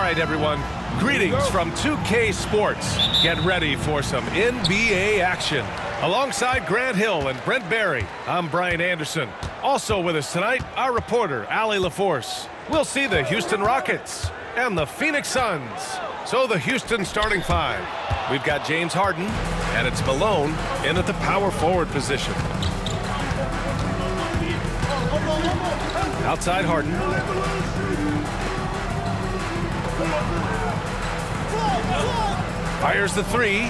right, everyone. Greetings from 2K Sports. Get ready for some NBA action. Alongside Grant Hill and Brent Barry, I'm Brian Anderson. Also with us tonight, our reporter, Allie LaForce. We'll see the Houston Rockets and the Phoenix Suns. So the Houston starting five. We've got James Harden, and it's Malone in at the power forward position. Outside Harden. Fires the three.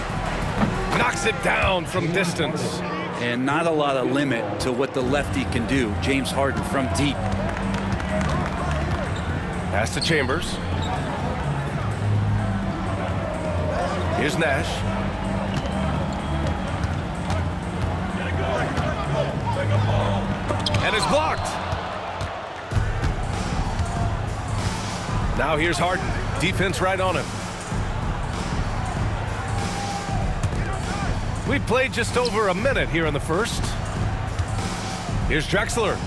Knocks it down from distance. And not a lot of limit to what the lefty can do. James Harden from deep. Pass to Chambers. Here's Nash. And it's blocked. Now here's Harden. Defense right on him. We played just over a minute here in the first. Here's Drexler.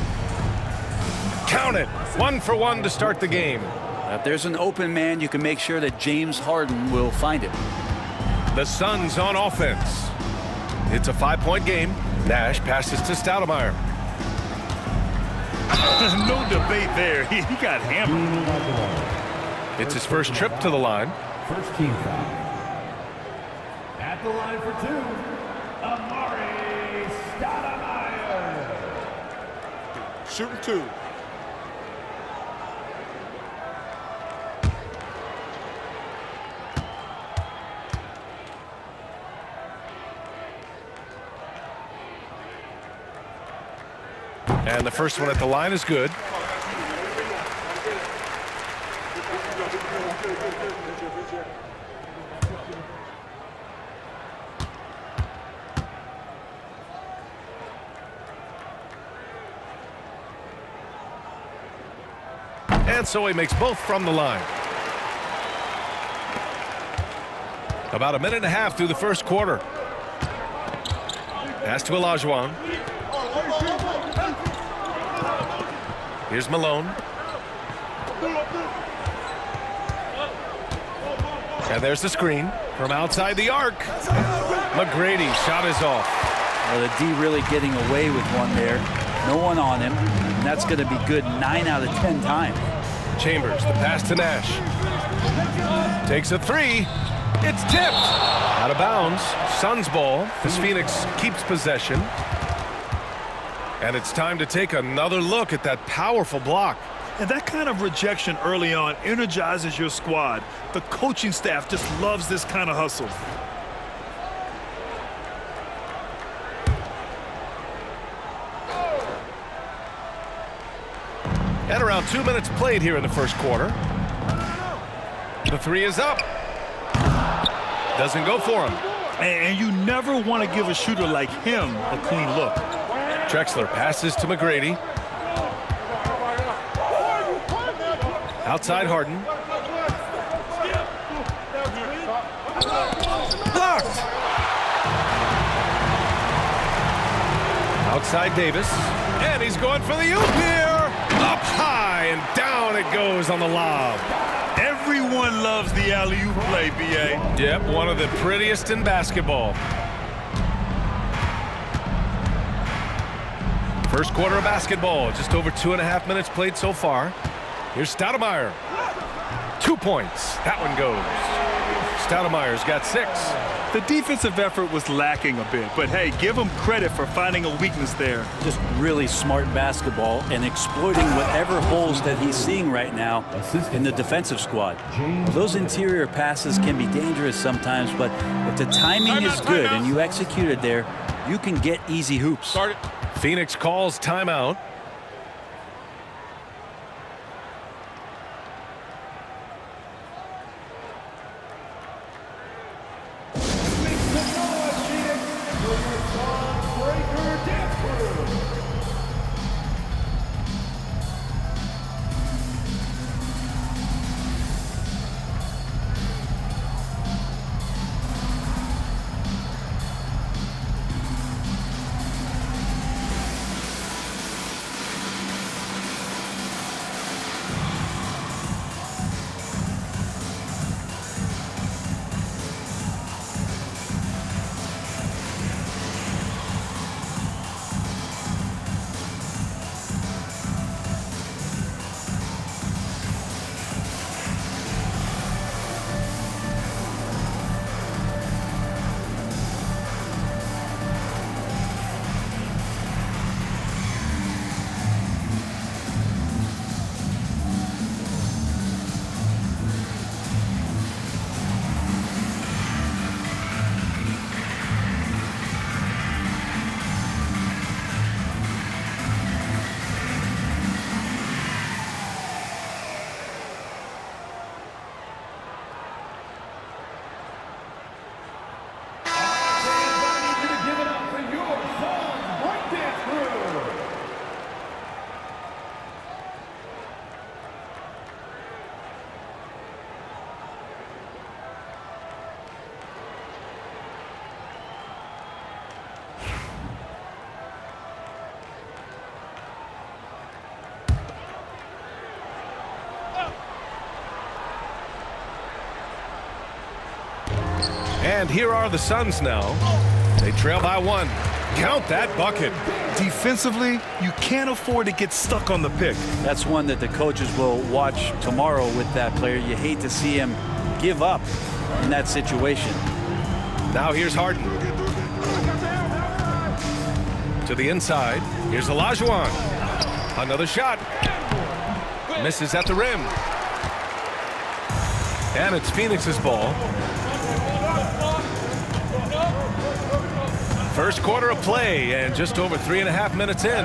Count it. 1 for 1 to start the game. If there's an open man, you can make sure that James Harden will find it. The Suns on offense. It's a 5-point game. Nash passes to Stoudemire. No debate there. He got hammered. It's his first trip to the line. First team foul. At the line for two, Amari Stoudemire. Shooting two. And the first one at the line is good. And so he makes both from the line. About a minute and a half through the first quarter. Pass to Olajuwon. Here's Malone. And there's the screen from outside the arc. McGrady shot is off. Well, the D really getting away with one there. No one on him. And that's going to be good 9 out of 10 times. Chambers, the pass to Nash. Takes a three. It's tipped. Out of bounds. Suns ball as Phoenix keeps possession. And it's time to take another look at that powerful block. And that kind of rejection early on energizes your squad. The coaching staff just loves this kind of hustle. And around 2 minutes played here in the first quarter. The three is up. Doesn't go for him. And you never want to give a shooter like him a clean look. Drexler passes to McGrady. Outside Harden. Blocked. Outside Davis. And he's going for the oop here. Up high and down it goes on the lob. Everyone loves the alley-oop play, B.A. Yep, one of the prettiest in basketball. First quarter of basketball, just over 2.5 minutes played so far. Here's Stoudemire. 2 points. That one goes. Stoudemire's got 6. The defensive effort was lacking a bit, but hey, give him credit for finding a weakness there. Just really smart basketball and exploiting whatever holes that he's seeing right now in the defensive squad. Those interior passes can be dangerous sometimes, but if the timing is good and you execute it there, you can get easy hoops. Phoenix calls timeout. And here are the Suns now. They trail by 1. Count that bucket. Defensively, you can't afford to get stuck on the pick. That's one that the coaches will watch tomorrow with that player. You hate to see him give up in that situation. Now here's Harden. To the inside. Here's Olajuwon. Another shot. Misses at the rim. And it's Phoenix's ball. First quarter of play and just over 3.5 minutes in.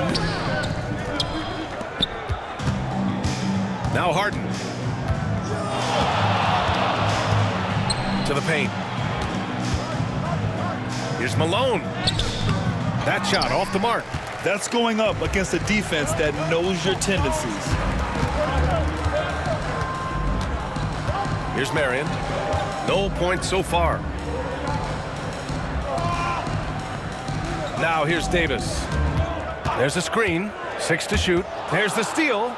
Now Harden. To the paint. Here's Malone. That shot off the mark. That's going up against a defense that knows your tendencies. Here's Marion. No points so far. Now here's Davis. There's a screen. 6 to shoot. There's the steal.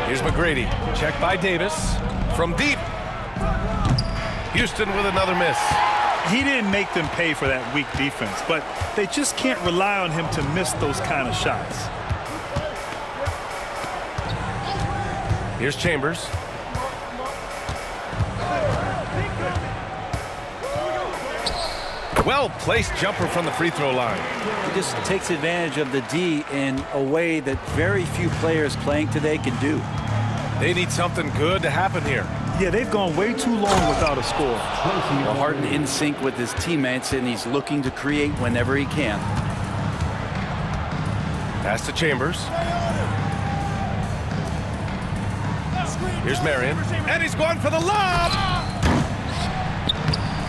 Here's McGrady. Check by Davis. From deep. Houston with another miss. He didn't make them pay for that weak defense, but they just can't rely on him to miss those kind of shots. Here's Chambers. Well-placed jumper from the free throw line. He just takes advantage of the D in a way that very few players playing today can do. They need something good to happen here. Yeah, they've gone way too long without a score. Well, Harden in sync with his teammates, and he's looking to create whenever he can. Pass to Chambers. Here's Marion. And he's going for the lob!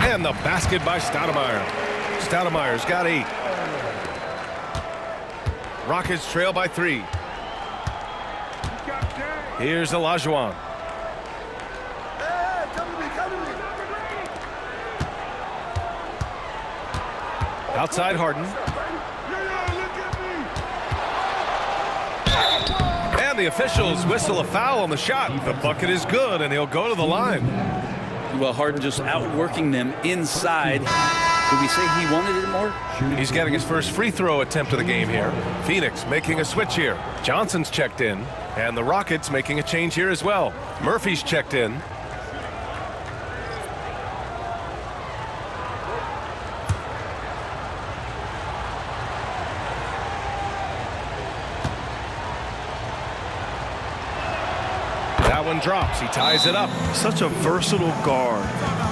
And the basket by Stoudemire. Stoudemire's got 8. Rockets trail by 3. Here's Olajuwon. Outside Harden. And the officials whistle a foul on the shot. The bucket is good, and he'll go to the line. Well, Harden just outworking them inside. Did we say he wanted it more? He's getting his first free throw attempt of the game here. Phoenix making a switch here. Johnson's checked in, and the Rockets making a change here as well. Murphy's checked in. That one drops. He ties it up. Such a versatile guard.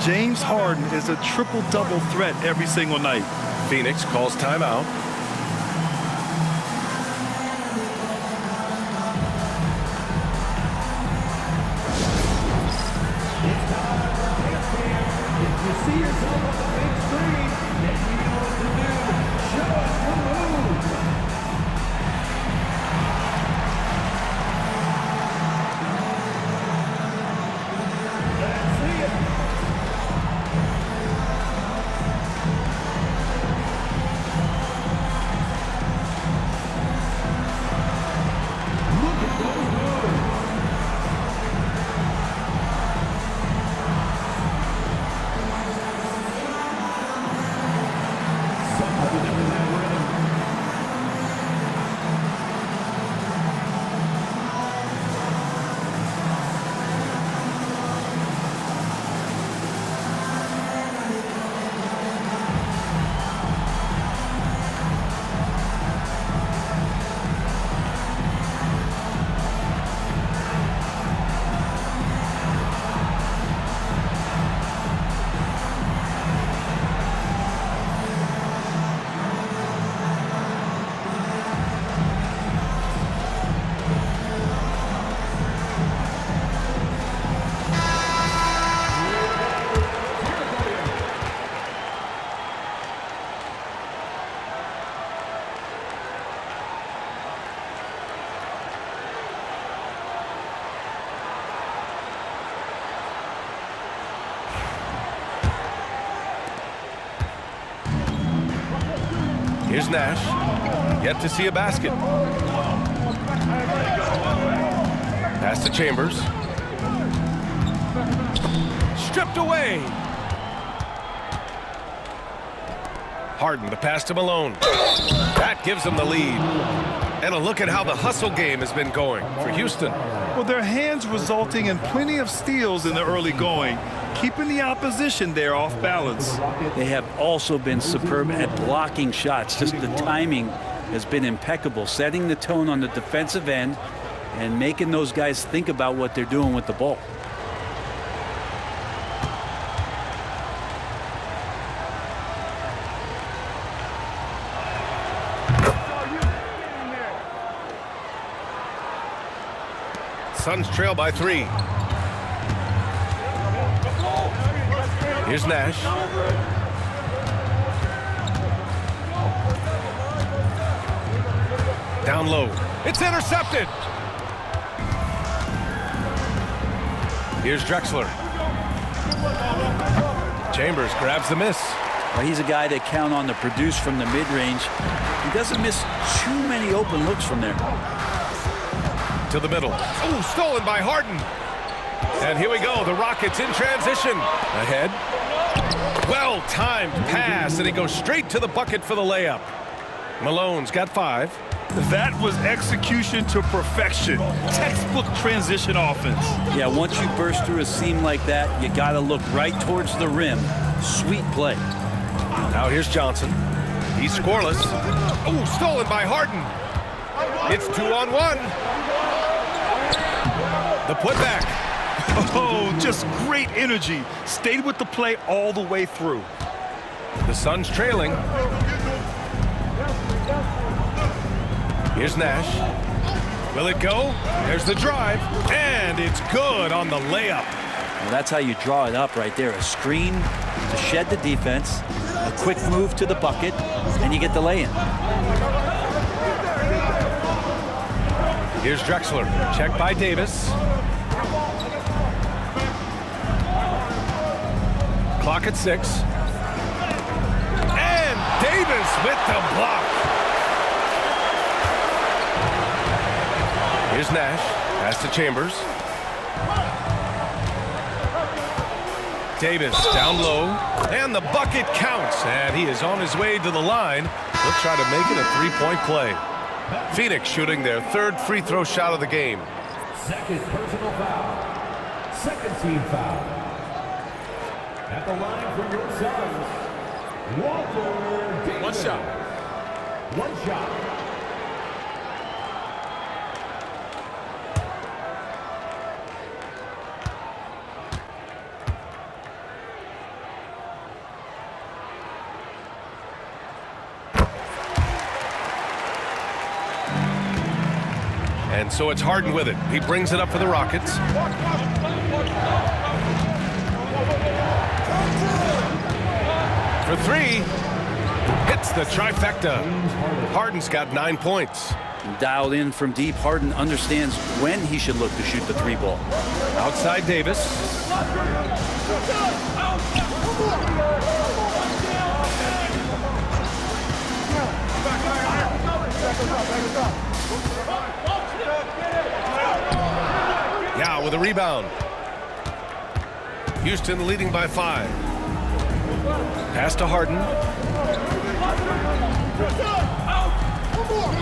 James Harden is a triple-double threat every single night. Phoenix calls timeout. If you see yourself on the big screen, then you know what to do. Show us your move. Let's see it. Look at those moves. Here's Nash. Yet to see a basket. Pass to Chambers. Stripped away. Harden, the pass to Malone. That gives them the lead. And a look at how the hustle game has been going for Houston. Well, their hands resulting in plenty of steals in the early going, keeping the opposition there off balance. They have also been superb at blocking shots. Just the timing has been impeccable, setting the tone on the defensive end and making those guys think about what they're doing with the ball. Suns trail by 3. Here's Nash. Down low. It's intercepted. Here's Drexler. Chambers grabs the miss. Well, he's a guy that count on to produce from the mid-range. He doesn't miss too many open looks from there. To the middle. Oh, stolen by Harden. And here we go. The Rockets in transition. Ahead. Well-timed pass, and he goes straight to the bucket for the layup. Malone's got 5. That was execution to perfection. Textbook transition offense. Yeah, once you burst through a seam like that, you got to look right towards the rim. Sweet play. Now here's Johnson. He's scoreless. Oh, stolen by Harden. It's 2-on-1. The putback. Oh, just great energy. Stayed with the play all the way through. The Suns trailing. Here's Nash. Will it go? There's the drive. And it's good on the layup. Well, that's how you draw it up right there. A screen to shed the defense, a quick move to the bucket, and you get the lay-in. Here's Drexler. Check by Davis. Clock at 6. And Davis with the block. Here's Nash. Pass to Chambers. Davis down low. And the bucket counts. And he is on his way to the line. He'll try to make it a 3-point play. Phoenix shooting their 3rd free throw shot of the game. Second personal foul. Second team foul. At the line for your Suns, Walter Davis. One shot. One shot. And so it's Harden with it. He brings it up for the Rockets. For 3. Hits the trifecta. Harden's got 9 points. Dialed in from deep, Harden understands when he should look to shoot the 3 ball. Outside Davis. Yao with a rebound. Houston leading by 5. Pass to Harden.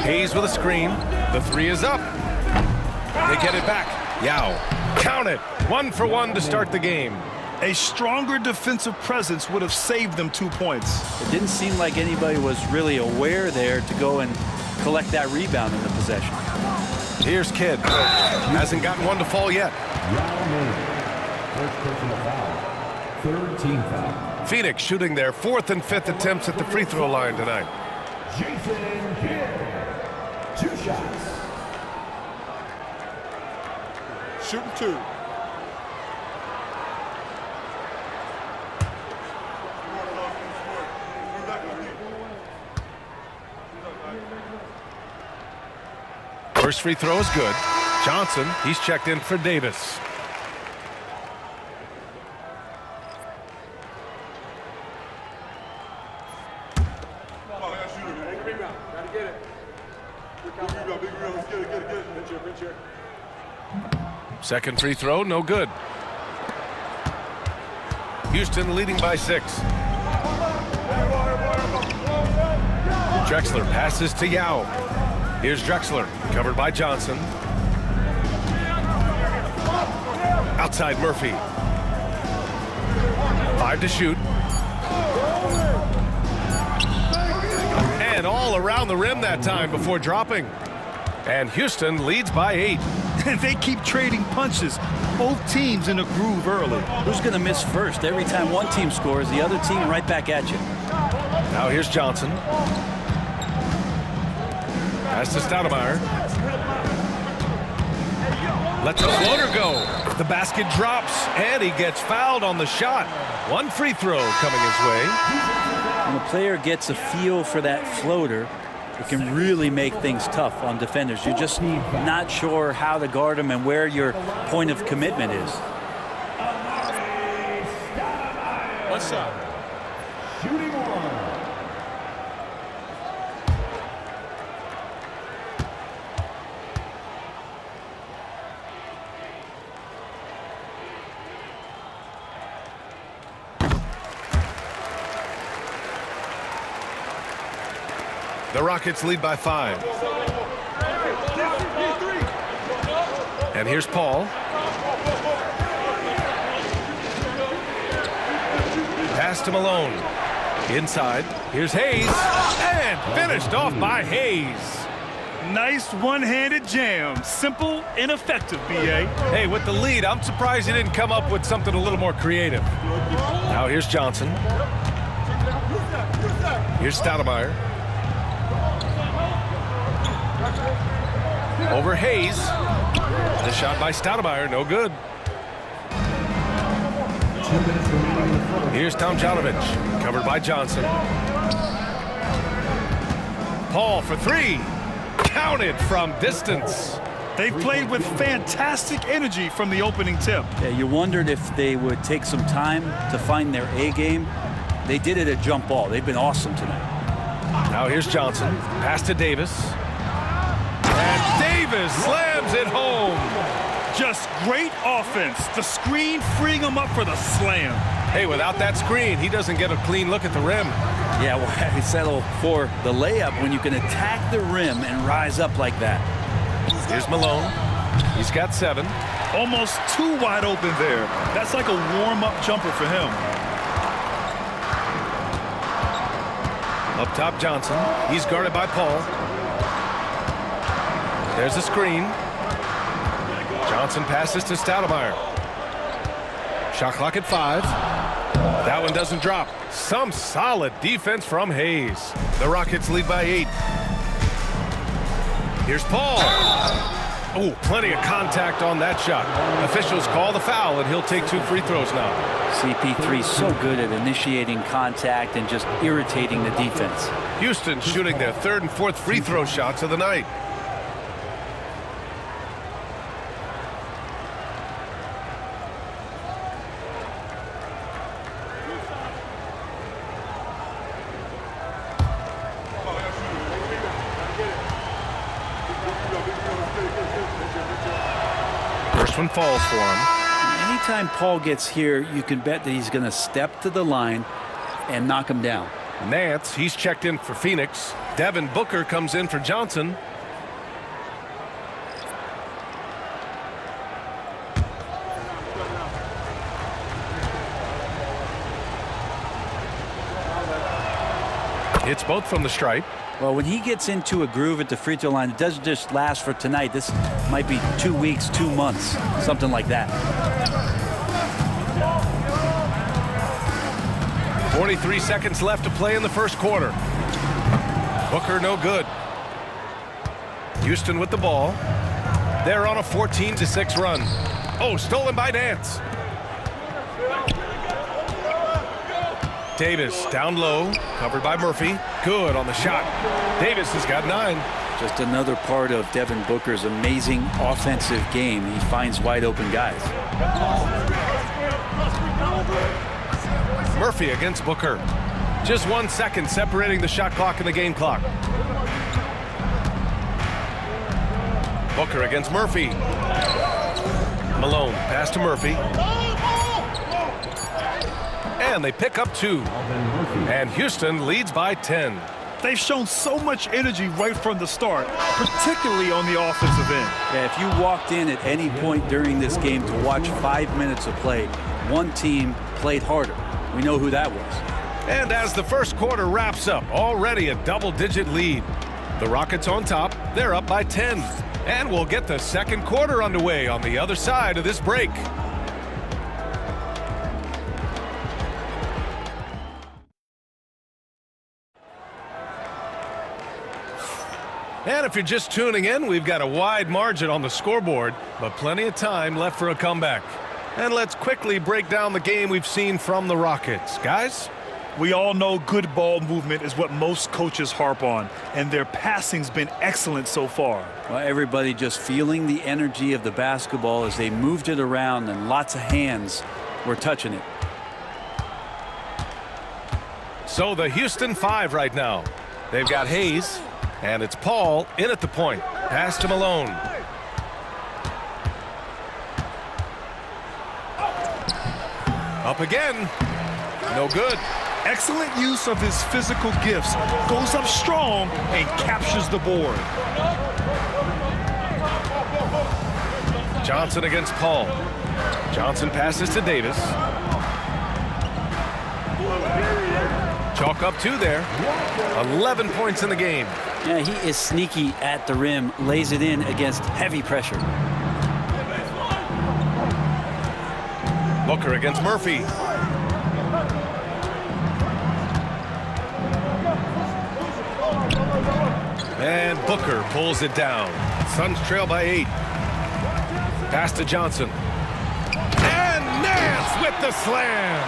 Hayes with a screen. The 3 is up. They get it back. Yao. Count it. 1 for 1 to start the game. A stronger defensive presence would have saved them 2 points. It didn't seem like anybody was really aware there to go and collect that rebound in the possession. Here's Kidd. Hasn't gotten one to fall yet. First personal foul. 3rd team foul. Phoenix shooting their 4th and 5th attempts at the free throw line tonight. Jason Kidd. 2 shots. Shooting 2. First free throw is good. Johnson, he's checked in for Davis. Second free throw, no good. Houston leading by 6. Drexler passes to Yao. Here's Drexler, covered by Johnson. Outside Murphy. 5 to shoot. And all around the rim that time before dropping. And Houston leads by 8. And they keep trading punches. Both teams in a groove early. Who's going to miss first? Every time one team scores, the other team right back at you. Now here's Johnson. Pass to Stoudemire. Lets the floater go. The basket drops, and he gets fouled on the shot. One free throw coming his way. When a player gets a feel for that floater, it can really make things tough on defenders. You're just not sure how to guard them and where your point of commitment is. What's up? Shooting 1. The Rockets lead by 5. And here's Paul. Pass to Malone. Inside. Here's Hayes. And finished off by Hayes. Nice one-handed jam. Simple and effective, B.A. Hey, with the lead, I'm surprised he didn't come up with something a little more creative. Now here's Johnson. Here's Stoudemire. Over Hayes. The shot by Stoudemire, no good. Here's Tomjanovich, covered by Johnson. Paul for 3. Counted from distance. They've played with fantastic energy from the opening tip. Yeah, you wondered if they would take some time to find their A game. They did it at jump ball. They've been awesome tonight. Now here's Johnson. Pass to Davis. And Davis slams it home. Just great offense. The screen freeing him up for the slam. Hey, without that screen, he doesn't get a clean look at the rim. Yeah, why well, settle for the layup when you can attack the rim and rise up like that? Here's Malone. He's got 7. Almost too wide open there. That's like a warm-up jumper for him. Up top, Johnson. He's guarded by Paul. There's a screen. Johnson passes to Stoudemire. Shot clock at 5. That one doesn't drop. Some solid defense from Hayes. The Rockets lead by 8. Here's Paul. Oh, plenty of contact on that shot. Officials call the foul, and he'll take 2 free throws now. CP3 so good at initiating contact and just irritating the defense. Houston shooting their 3rd and 4th free throw shots of the night. First one falls for him. Anytime Paul gets here, you can bet that he's going to step to the line and knock him down. Nance, he's checked in for Phoenix. Devin Booker comes in for Johnson. It's both from the stripe. Well, when he gets into a groove at the free throw line, it doesn't just last for tonight. This might be 2 weeks, 2 months, something like that. 43 seconds left to play in the first quarter. Booker no good. Houston with the ball. They're on a 14-6 run. Oh, stolen by Nance. Davis down low, covered by Murphy. Good on the shot. Davis has got 9. Just another part of Devin Booker's amazing offensive game. He finds wide open guys. Murphy against Booker. Just 1 second separating the shot clock and the game clock. Booker against Murphy. Malone, pass to Murphy. And they pick up 2. And Houston leads by 10. They've shown so much energy right from the start, particularly on the offensive end. Yeah, if you walked in at any point during this game to watch 5 minutes of play, one team played harder. We know who that was. And as the first quarter wraps up, already a double-digit lead. The Rockets on top, they're up by 10. And we'll get the second quarter underway on the other side of this break. And if you're just tuning in, we've got a wide margin on the scoreboard, but plenty of time left for a comeback. And let's quickly break down the game we've seen from the Rockets. Guys? We all know good ball movement is what most coaches harp on, and their passing's been excellent so far. Well, everybody just feeling the energy of the basketball as they moved it around, and lots of hands were touching it. So the Houston 5 right now. They've got Hayes, and it's Paul in at the point. Pass to Malone. Up again. No good. Excellent use of his physical gifts. Goes up strong and captures the board. Johnson against Paul. Johnson passes to Davis. Chalk up 2 there. 11 points in the game. Yeah, he is sneaky at the rim, lays it in against heavy pressure. Booker against Murphy. And Booker pulls it down. Suns trail by 8. Pass to Johnson. And Nance with the slam.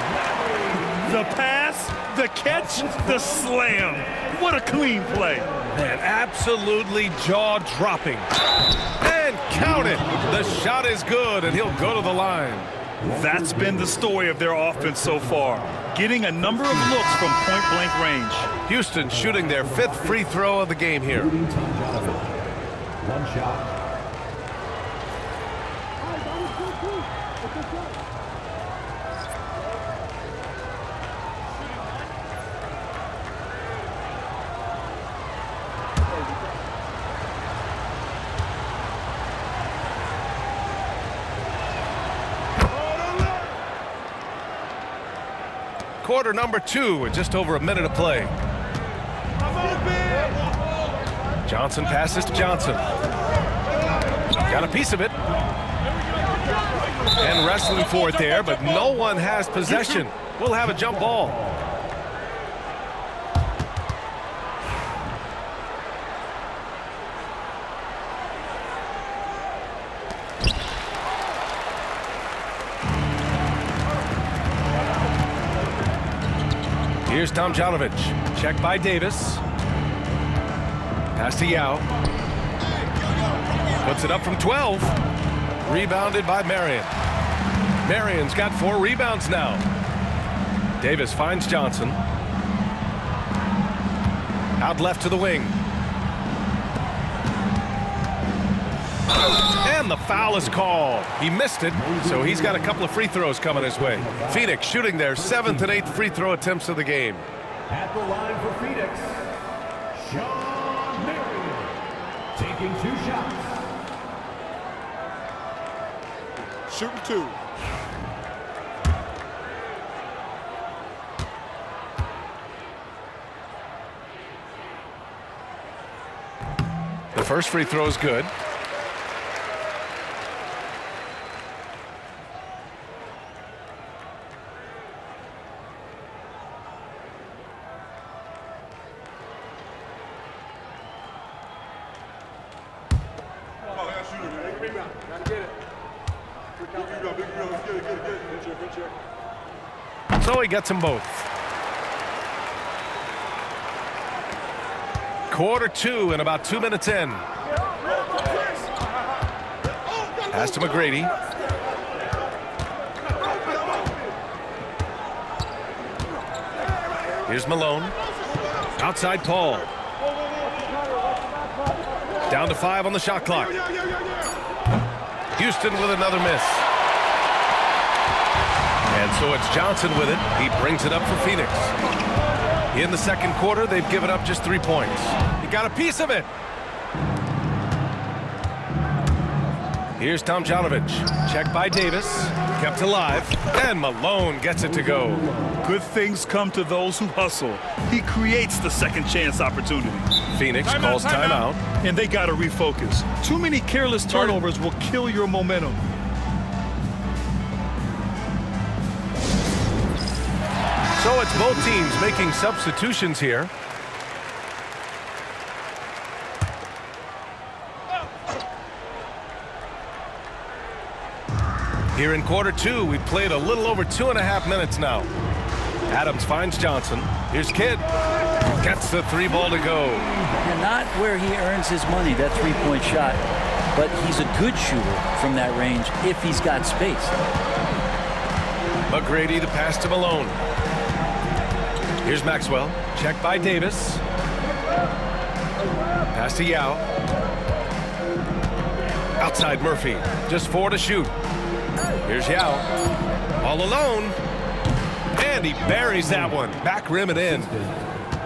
The pass, the catch, the slam. What a clean play. Man, absolutely jaw-dropping. And count it. The shot is good, and he'll go to the line. That's been the story of their offense so far. Getting a number of looks from point-blank range. Houston shooting their 5th free throw of the game here. One shot. Quarter number 2 with just over a minute of play. Johnson passes to Johnson. Got a piece of it. And wrestling for it there, but no one has possession. We'll have a jump ball. Here's Tomjanovich. Check by Davis. Pass to Yao. Puts it up from 12. Rebounded by Marion. Marion's got 4 rebounds now. Davis finds Johnson. Out left to the wing. And the foul is called. He missed it, so he's got a couple of free throws coming his way. Phoenix shooting their 7th and 8th free throw attempts of the game. At the line for Phoenix, Shawn Marion, taking 2 shots. Shooting 2. The first free throw is good. So he gets them both. Quarter 2 and about 2 minutes in. Pass to McGrady. Here's Malone. Outside Paul. Down to 5 on the shot clock. Houston with another miss. And so it's Johnson with it. He brings it up for Phoenix. In the second quarter, they've given up just 3 points. He got a piece of it. Here's Tomjanovich. Check by Davis. Kept alive. And Malone gets it to go. Good things come to those who hustle. He creates the second chance opportunity. Phoenix calls timeout. And they got to refocus. Too many careless turnovers will kill your momentum. So it's both teams making substitutions here. Here in quarter two, we've played a little over 2.5 minutes now. Adams finds Johnson. Here's Kidd. Gets the 3 ball to go. And not where he earns his money, that three-point shot. But he's a good shooter from that range if he's got space. McGrady, the pass to Malone. Here's Maxwell. Check by Davis. Pass to Yao. Outside Murphy. Just 4 to shoot. Here's Yao. All alone. And he buries that one. Back rim and in.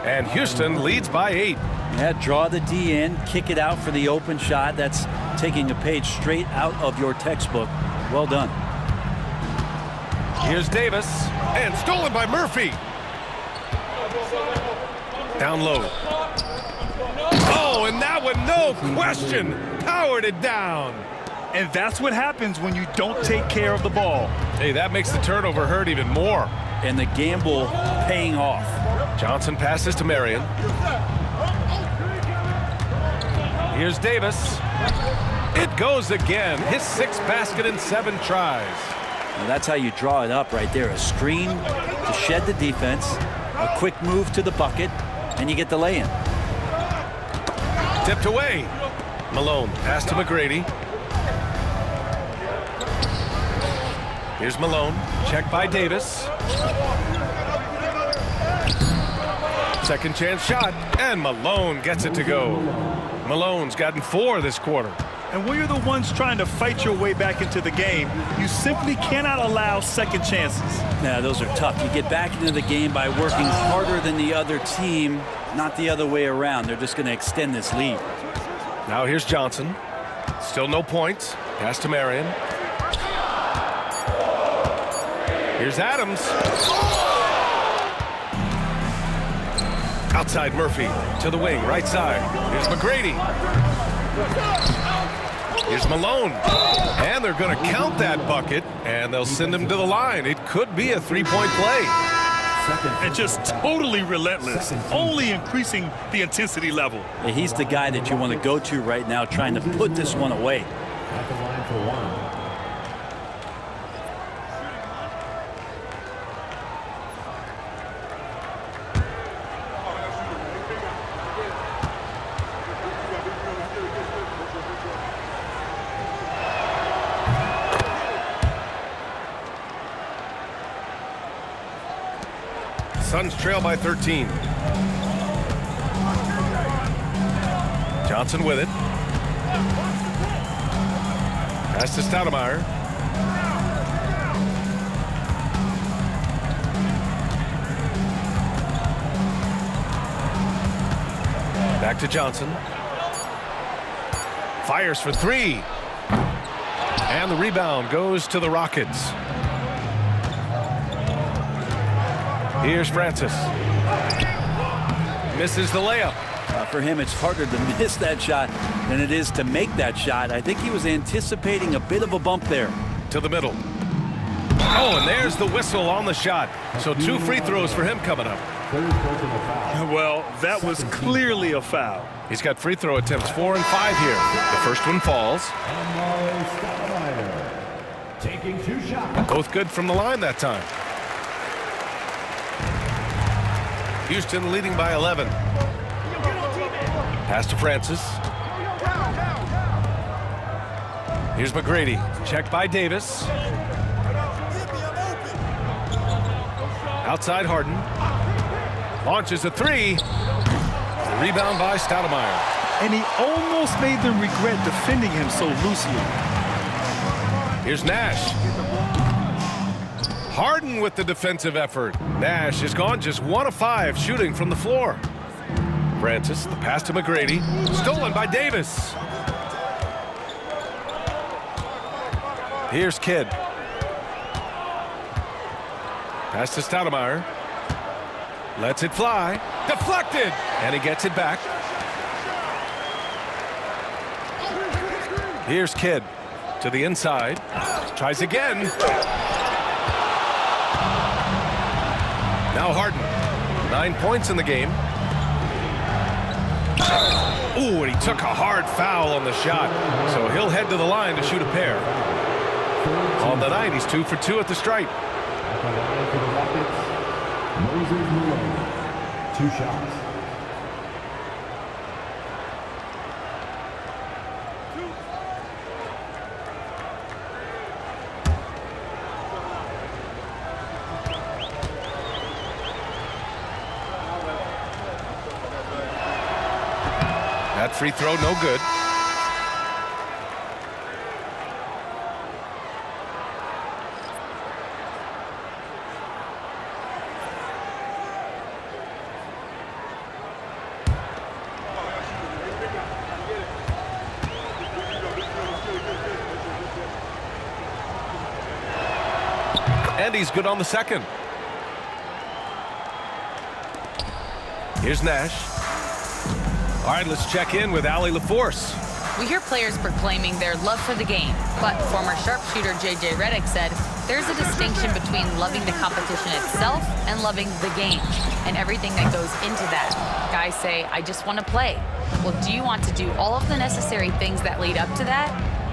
And Houston leads by 8. Yeah, draw the D in, kick it out for the open shot. That's taking a page straight out of your textbook. Well done. Here's Davis. And stolen by Murphy. Down low. Oh, and that one, no question, powered it down. And that's what happens when you don't take care of the ball. Hey, that makes the turnover hurt even more. And the gamble paying off. Johnson passes to Marion. Here's Davis. It goes again. His 6th basket in 7 tries. Now that's how you draw it up right there. A screen to shed the defense, a quick move to the bucket, and you get the lay-in. Tipped away. Malone, pass to McGrady. Here's Malone, check by Davis. Second chance shot, and Malone gets it to go. Malone's gotten 4 this quarter. And when you're the ones trying to fight your way back into the game, you simply cannot allow second chances. Yeah, those are tough. You get back into the game by working harder than the other team, not the other way around. They're just going to extend this lead. Now here's Johnson. Still no points. Pass to Marion. Here's Adams. Outside Murphy to the wing, right side. Here's McGrady. Here's Malone. And they're going to count that bucket, and they'll send him to the line. It could be a 3-point play. And just totally relentless, only increasing the intensity level. Yeah, he's the guy that you want to go to right now, trying to put this one away. At the line for 1. Suns trail by 13. Johnson with it. Pass to Stoudemire. Back to Johnson. Fires for 3. And the rebound goes to the Rockets. Here's Francis. Misses the layup. For him, it's harder to miss that shot than it is to make that shot. I think he was anticipating a bit of a bump there. To the middle. Oh, and there's the whistle on the shot. So 2 free throws for him coming up. Well, that was clearly a foul. He's got free throw attempts 4 and 5 here. The first one falls. Taking 2 shots. Both good from the line that time. Houston leading by 11. Pass to Francis. Here's McGrady. Check by Davis. Outside Harden. Launches a 3. Rebound by Stoudemire. And he almost made them regret defending him so loosely. Here's Nash. Harden with the defensive effort. Nash has gone just 1 of 5 shooting from the floor. Francis, the pass to McGrady. Stolen by Davis. Here's Kidd. Pass to Stoudemire. Lets it fly. Deflected. And he gets it back. Here's Kidd to the inside. Tries again. Now Harden. 9 points in the game. Ooh, and he took a hard foul on the shot. So he'll head to the line to shoot a pair. On the night, he's 2 for 2 at the stripe. At the line for the Rockets, Moses Malone. 2 shots. That free throw, no good. And he's good on the second. Here's Nash. All right, let's check in with Allie LaForce. We hear players proclaiming their love for the game, but former sharpshooter J.J. Redick said there's a distinction between loving the competition itself and loving the game and everything that goes into that. Guys say, I just want to play. Well, do you want to do all of the necessary things that lead up to that?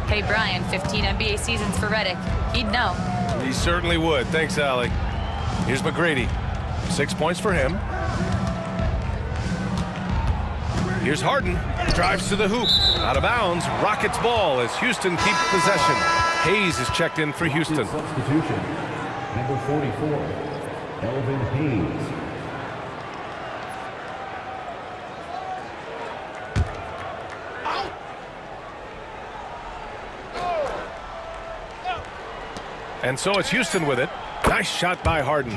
Hey, Brian, 15 NBA seasons for Redick. He'd know. He certainly would. Thanks, Allie. Here's McGrady. 6 points for him. Here's Harden. Drives to the hoop. Out of bounds. Rockets ball as Houston keeps possession. Hayes is checked in for Houston. Substitution. Number 44, Elvin Hayes. And so it's Houston with it. Nice shot by Harden.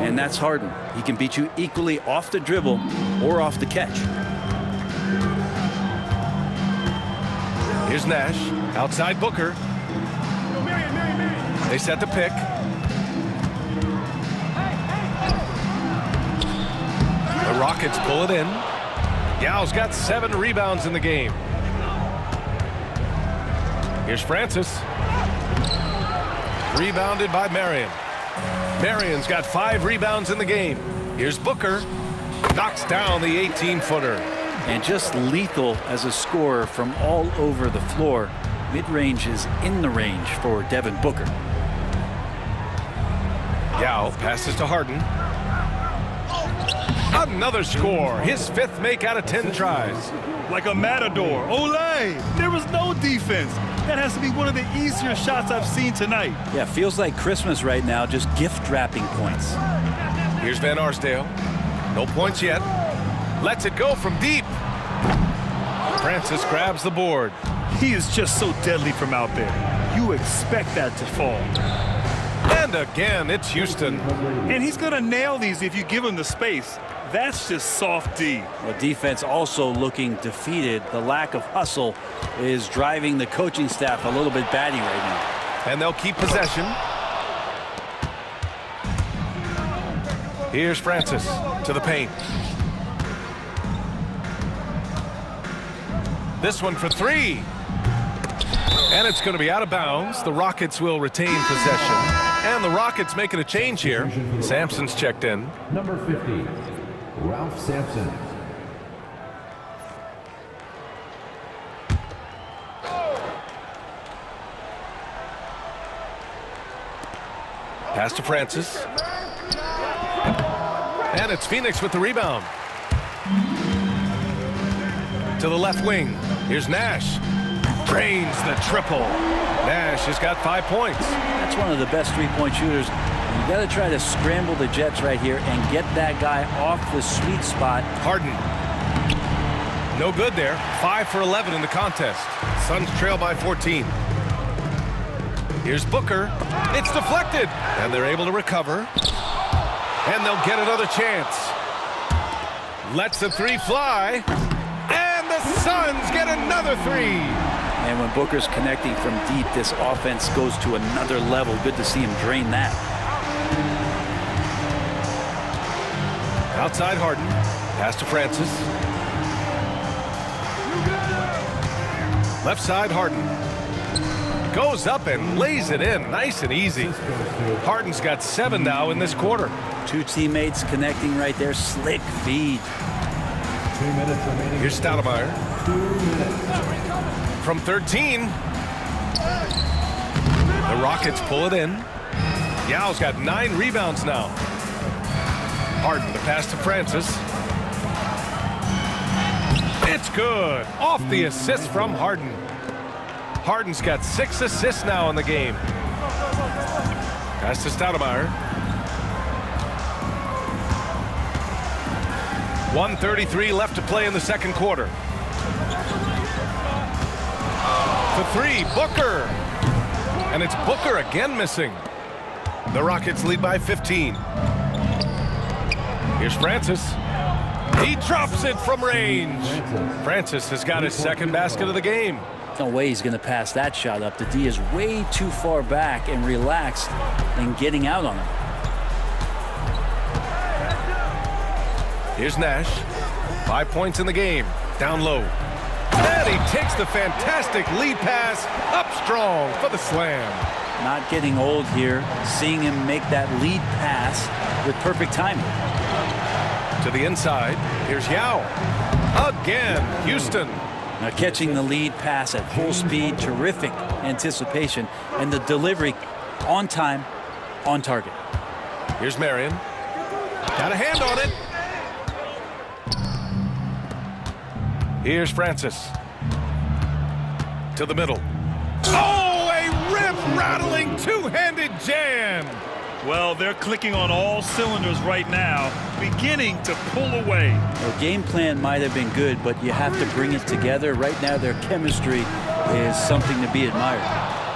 And that's Harden. He can beat you equally off the dribble or off the catch. Here's Nash. Outside Booker. They set the pick. The Rockets pull it in. Yao's got 7 rebounds in the game. Here's Francis. Rebounded by Marion. Marion's got 5 rebounds in the game. Here's Booker. Knocks down the 18-footer. And just lethal as a scorer from all over the floor. Mid-range is in the range for Devin Booker. Yao passes to Harden. Another score. His 5th make out of 10 tries. Like a matador. Olay! There was no defense. That has to be one of the easier shots I've seen tonight. Yeah, feels like Christmas right now, just gift wrapping points. Here's Van Arsdale. No points yet. Lets it go from deep. Francis grabs the board. He is just so deadly from out there. You expect that to fall. And again, it's Houston. And he's going to nail these if you give him the space. That's just soft D. Well, defense also looking defeated. The lack of hustle is driving the coaching staff a little bit batty right now. And they'll keep possession. Here's Francis to the paint. This one for 3. And it's going to be out of bounds. The Rockets will retain possession. And the Rockets making a change here. Sampson's checked in. Number 50, Ralph Sampson. Pass to Francis. And it's Phoenix with the rebound. To the left wing. Here's Nash. Drains the triple. Nash has got 5 points. That's one of the best three-point shooters. You got to try to scramble the Jets right here and get that guy off the sweet spot. Harden. No good there. 5 for 11 in the contest. Suns trail by 14. Here's Booker. It's deflected. And they're able to recover. And they'll get another chance. Lets the three fly. And the Suns get another three. And when Booker's connecting from deep, this offense goes to another level. Good to see him drain that. Outside Harden. Pass to Francis. Left side Harden. Goes up and lays it in. Nice and easy. Harden's got 7 now in this quarter. Two teammates connecting right there. Slick feed. 2 minutes remaining. Here's Stoudemire. 2 minutes. From 13. The Rockets pull it in. Yao's got 9 rebounds now. Harden, the pass to Francis. It's good. Off the assist from Harden. Harden's got 6 assists now in the game. Pass to Stoudemire. 1:33 left to play in the second quarter. The three, Booker. And it's Booker again missing. The Rockets lead by 15. Here's Francis. He drops it from range. Francis has got his second basket of the game. No way he's going to pass that shot up. The D is way too far back and relaxed and getting out on him. Here's Nash. 5 points in the game. Down low. And he takes the fantastic lead pass up strong for the slam. Not getting old here. Seeing him make that lead pass with perfect timing. To the inside. Here's Yao. Again, Houston. Now catching the lead pass at full speed. Terrific anticipation. And the delivery on time, on target. Here's Marion. Got a hand on it. Here's Francis. To the middle. Oh, a rip-rattling two-handed jam. Well, they're clicking on all cylinders right now, beginning to pull away. Their game plan might have been good, but you have to bring it together. Right now, their chemistry is something to be admired.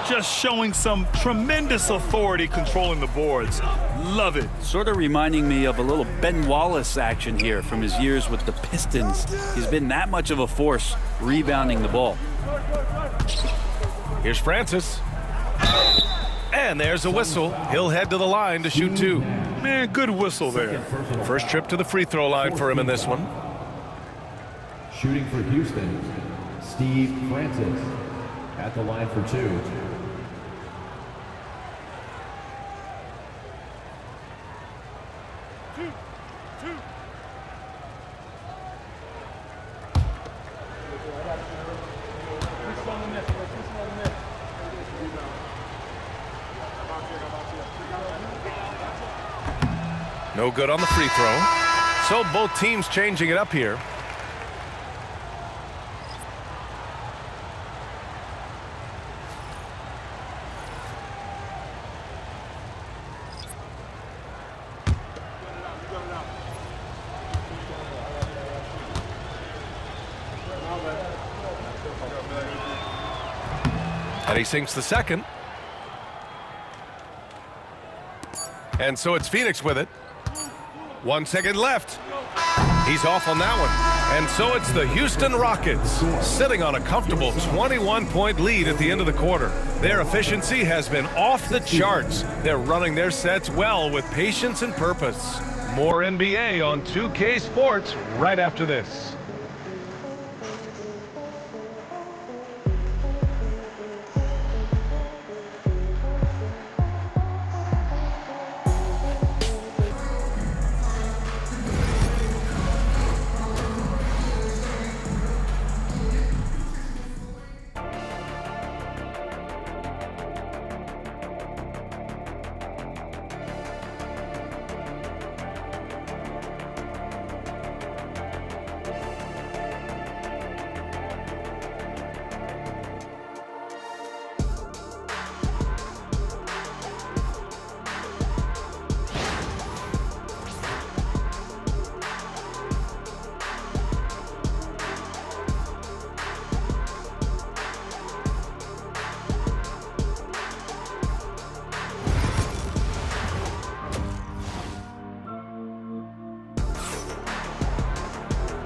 Just showing some tremendous authority controlling the boards. Love it. Sort of reminding me of a little Ben Wallace action here from his years with the Pistons. He's been that much of a force rebounding the ball. Here's Francis. And there's a whistle. He'll head to the line to shoot 2. Man, good whistle there. First trip to the free throw line for him in this one. Shooting for Houston, Steve Francis at the line for 2. No good on the free throw. So both teams changing it up here. And he sinks the second. And so it's Phoenix with it. 1 second left. He's off on that one. And so it's the Houston Rockets sitting on a comfortable 21-point lead at the end of the quarter. Their efficiency has been off the charts. They're running their sets well with patience and purpose. More NBA on 2K Sports right after this.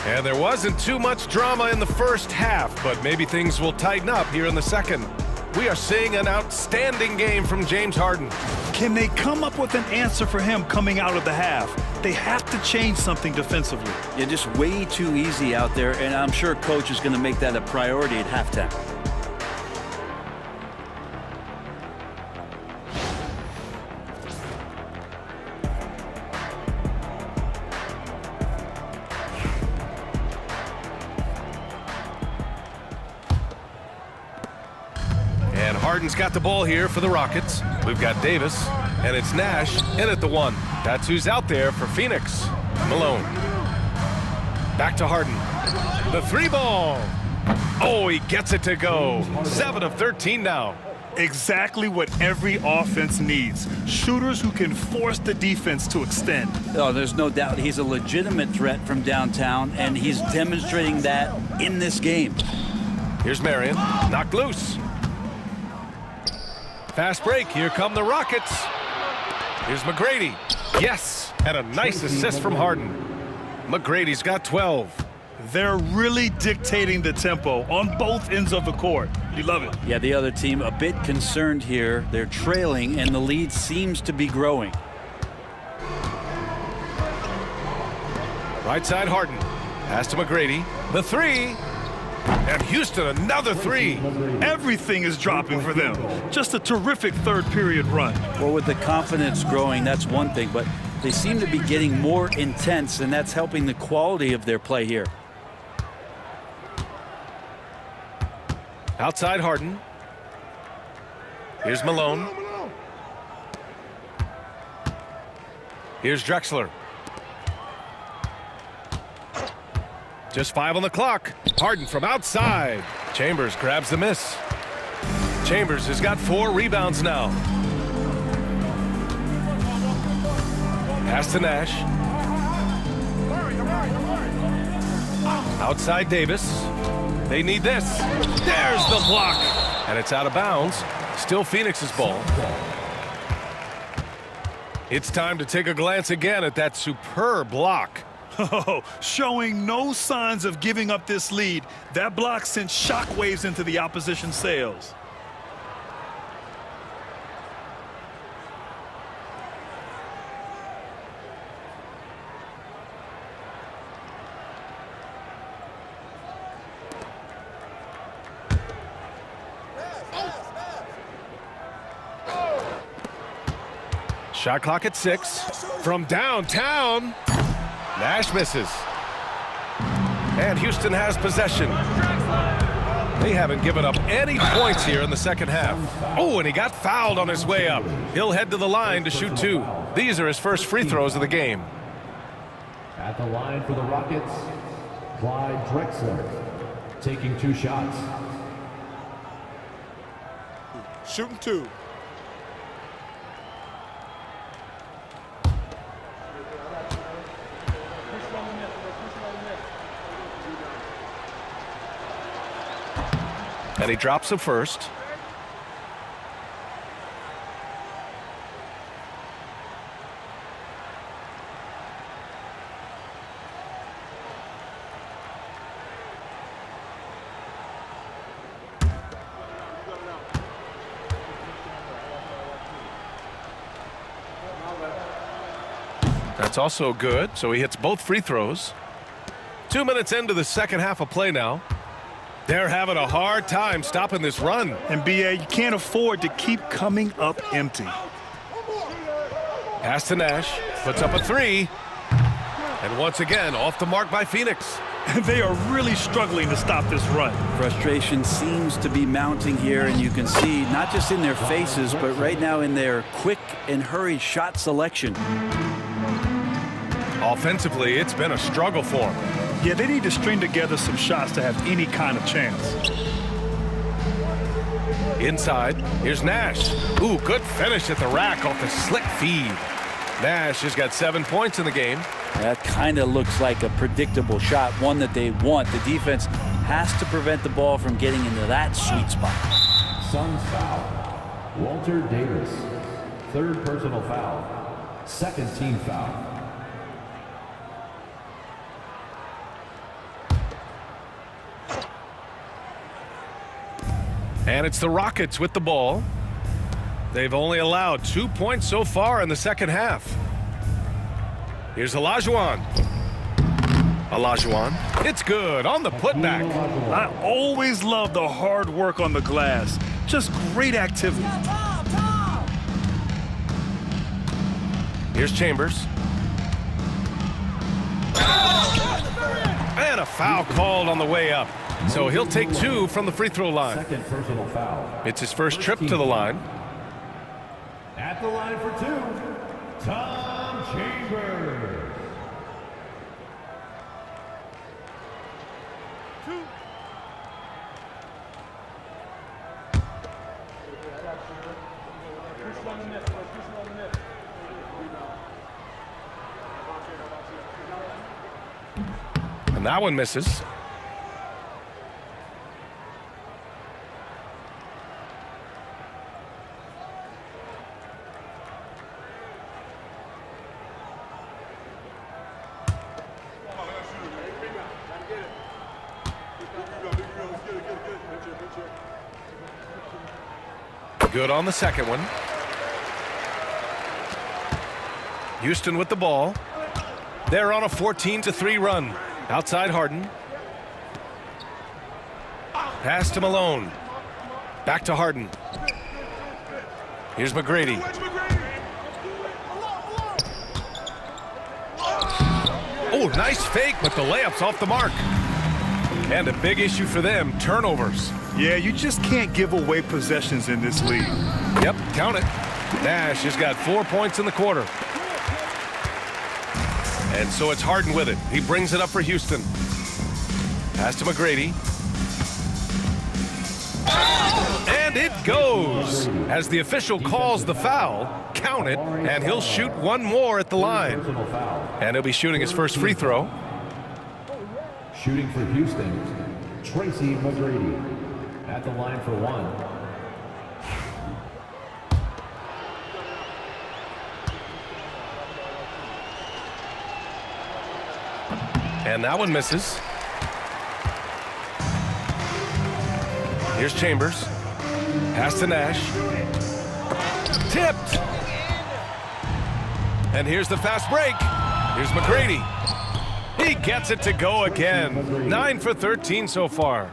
And there wasn't too much drama in the first half, but maybe things will tighten up here in the second. We are seeing an outstanding game from James Harden. Can they come up with an answer for him coming out of the half? They have to change something defensively. You're just way too easy out there, and I'm sure coach is going to make that a priority at halftime. And Harden's got the ball here for the Rockets. We've got Davis, and it's Nash in at the one. That's who's out there for Phoenix. Malone. Back to Harden. The three ball. Oh, he gets it to go. 7 of 13 now. Exactly what every offense needs. Shooters who can force the defense to extend. Oh, there's no doubt he's a legitimate threat from downtown, and he's demonstrating that in this game. Here's Marion. Knocked loose. Fast break. Here come the Rockets. Here's McGrady. Yes, and a nice assist from Harden. McGrady's got 12. They're really dictating the tempo on both ends of the court. You love it. Yeah, the other team a bit concerned here. They're trailing, and the lead seems to be growing. Right side Harden. Pass to McGrady. The three. And Houston, another three. Everything is dropping for them. Just a terrific third period run. Well, with the confidence growing, that's one thing, but they seem to be getting more intense, and that's helping the quality of their play here. Outside Harden. Here's Malone. Here's Drexler. Just 5 on the clock. Harden from outside. Chambers grabs the miss. Chambers has got 4 rebounds now. Pass to Nash. Outside Davis. They need this. There's the block. And it's out of bounds. Still Phoenix's ball. It's time to take a glance again at that superb block. Oh, showing no signs of giving up this lead. That block sent shockwaves into the opposition sails. Shot clock at 6. From downtown. Nash misses. And Houston has possession. They haven't given up any points here in the second half. Oh, and he got fouled on his way up. He'll head to the line to shoot 2. These are his first free throws of the game. At the line for the Rockets, Clyde Drexler, taking 2 shots. Shooting 2. And he drops the first. That's also good, so he hits both free throws. 2 minutes into the second half of play now. They're having a hard time stopping this run. And BA, you can't afford to keep coming up empty. Pass to Nash, puts up a 3. And once again, off the mark by Phoenix. And they are really struggling to stop this run. Frustration Seems to be mounting here, and you can see not just in their faces, but right now in their quick and hurried shot selection. Offensively, it's been a struggle for them. Yeah, they need to string together some shots to have any kind of chance. Inside, here's Nash. Ooh, good finish at the rack off the slick feed. Nash has got 7 points in the game. That kind of looks like a predictable shot, one that they want. The defense has to prevent the ball from getting into that sweet spot. Suns foul. Walter Davis, 3rd personal foul, 2nd team foul. And it's the Rockets with the ball. They've only allowed 2 points so far in the second half. Here's Olajuwon. Olajuwon. It's good on the putback. I always love the hard work on the glass. Just great activity. Here's Chambers. And a foul called on the way up. So he'll take 2 from the free throw line. Second personal foul. It's his first trip to the line. At the line for 2, Tom Chambers. And that one misses. Good on the second one. Houston with the ball. They're on a 14-3 run. Outside Harden. Pass to Malone. Back to Harden. Here's McGrady. Oh, nice fake, but the layup's off the mark. And a big issue for them, turnovers. Yeah, you just can't give away possessions in this league. Yep, count it. Nash has got 4 points in the quarter. And so it's Harden with it. He brings it up for Houston. Pass to McGrady. And it goes. As the official calls the foul, count it, and he'll shoot one more at the line. And he'll be shooting his first free throw. Shooting for Houston, Tracy McGrady. At the line for 1. And that one misses. Here's Chambers. Pass to Nash. Tipped. And here's the fast break. Here's McGrady. He gets it to go again. 9 for 13 so far.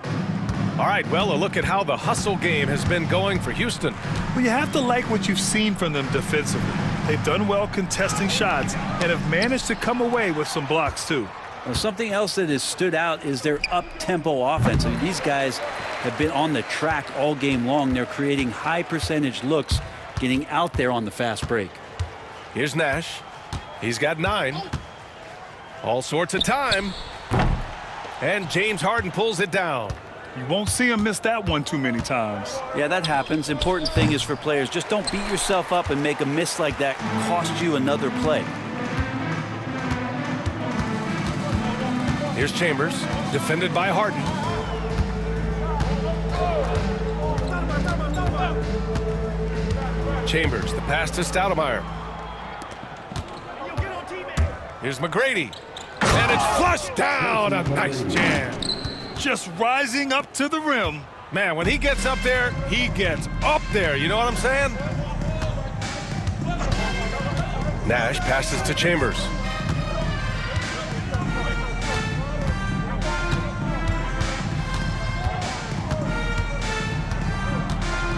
All right, well, a look at how the hustle game has been going for Houston. Well, you have to like what you've seen from them defensively. They've done well contesting shots and have managed to come away with some blocks, too. Well, something else that has stood out is their up-tempo offense. I mean, these guys have been on the track all game long. They're creating high-percentage looks, getting out there on the fast break. Here's Nash. He's got 9. All sorts of time. And James Harden pulls it down. You won't see him miss that one too many times. Yeah, that happens. Important thing is for players, just don't beat yourself up and make a miss like that cost you another play. Here's Chambers, defended by Harden. Chambers, the pass to Stoudemire. Here's McGrady. And it's flushed down. A nice jam. Just rising up to the rim. Man, when he gets up there, he gets up there. You know what I'm saying? Nash passes to Chambers.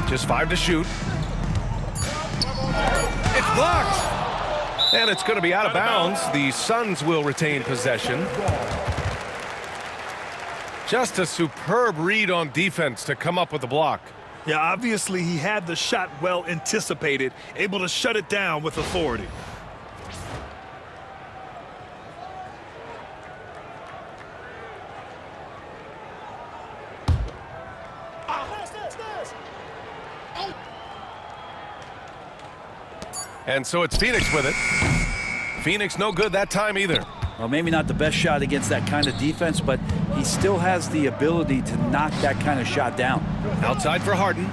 Just 5 to shoot. It's blocked. And it's going to be out of bounds. The Suns will retain possession. Just a superb read on defense to come up with the block. Yeah, obviously he had the shot well anticipated, able to shut it down with authority. And so it's Phoenix with it. Phoenix no good that time either. Well, maybe not the best shot against that kind of defense, but he still has the ability to knock that kind of shot down. Outside for Harden.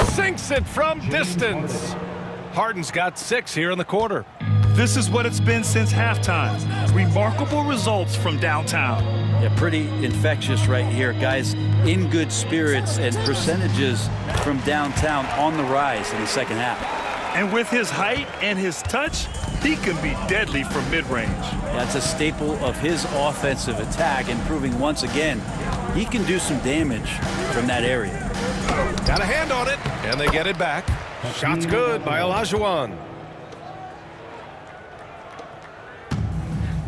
Sinks it from distance. Harden's got 6 here in the quarter. This is what it's been since halftime. Remarkable results from downtown. Yeah, pretty infectious right here. Guys in good spirits and percentages from downtown on the rise in the second half. And with his height and his touch, he can be deadly from mid-range. That's a staple of his offensive attack, and proving once again he can do some damage from that area. Got a hand on it, and they get it back. Shot's good by Olajuwon.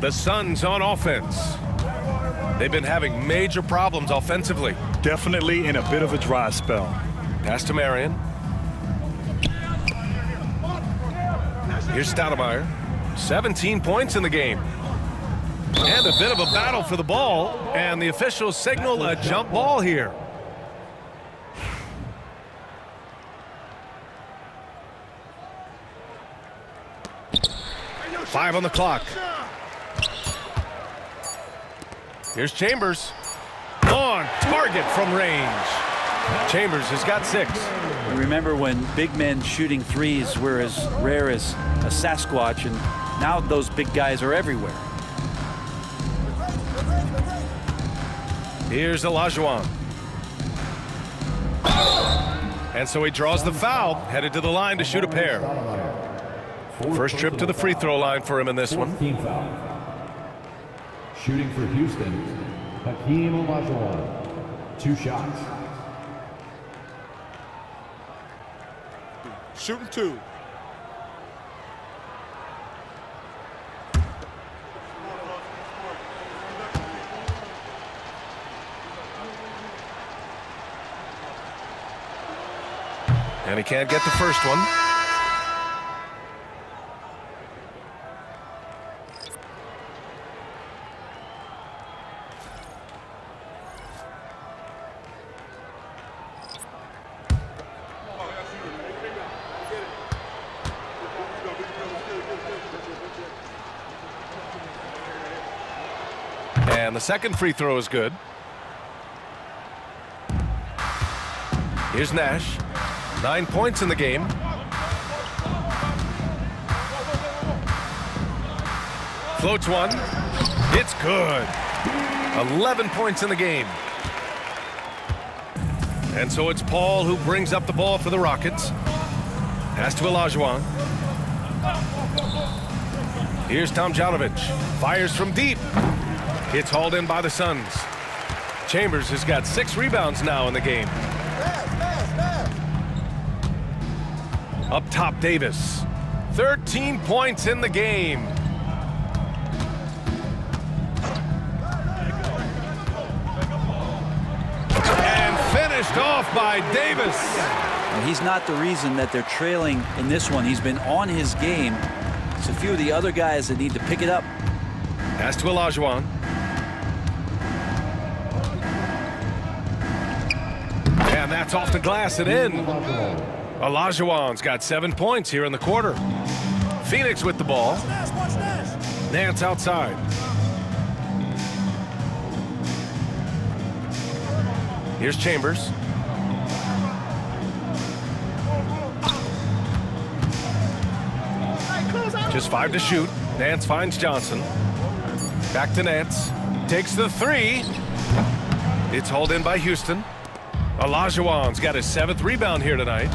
The Suns on offense. They've been having major problems offensively. Definitely in a bit of a dry spell. Pass to Marion. Here's Stoudemire. 17 points in the game. And a bit of a battle for the ball, and the officials signal a jump ball here. Five on the clock. Here's Chambers. On target from range. Chambers has got 6. Remember when big men shooting threes were as rare as a Sasquatch, and now those big guys are everywhere. Here's Olajuwon. And so he draws the foul, headed to the line to shoot a pair. First trip to the free throw line for him in this one. Shooting for Houston, Hakeem Olajuwon. 2 shots. Shooting 2. And he can't get the first one. And the second free throw is good. Here's Nash. 9 points in the game. Floats one. It's good. 11 points in the game. And so it's Paul who brings up the ball for the Rockets. Pass to Olajuwon. Here's Tomjanovich. Fires from deep. It's hauled in by the Suns. Chambers has got 6 rebounds now in the game. Up top, Davis. 13 points in the game. And finished off by Davis. And he's not the reason that they're trailing in this one. He's been on his game. It's a few of the other guys that need to pick it up. Pass to Olajuwon. And that's off the glass and in. Olajuwon's got 7 points here in the quarter. Phoenix with the ball. Nance outside. Here's Chambers. Just 5 to shoot. Nance finds Johnson. Back to Nance. Takes the 3. It's hauled in by Houston. Olajuwon's got his 7th rebound here tonight.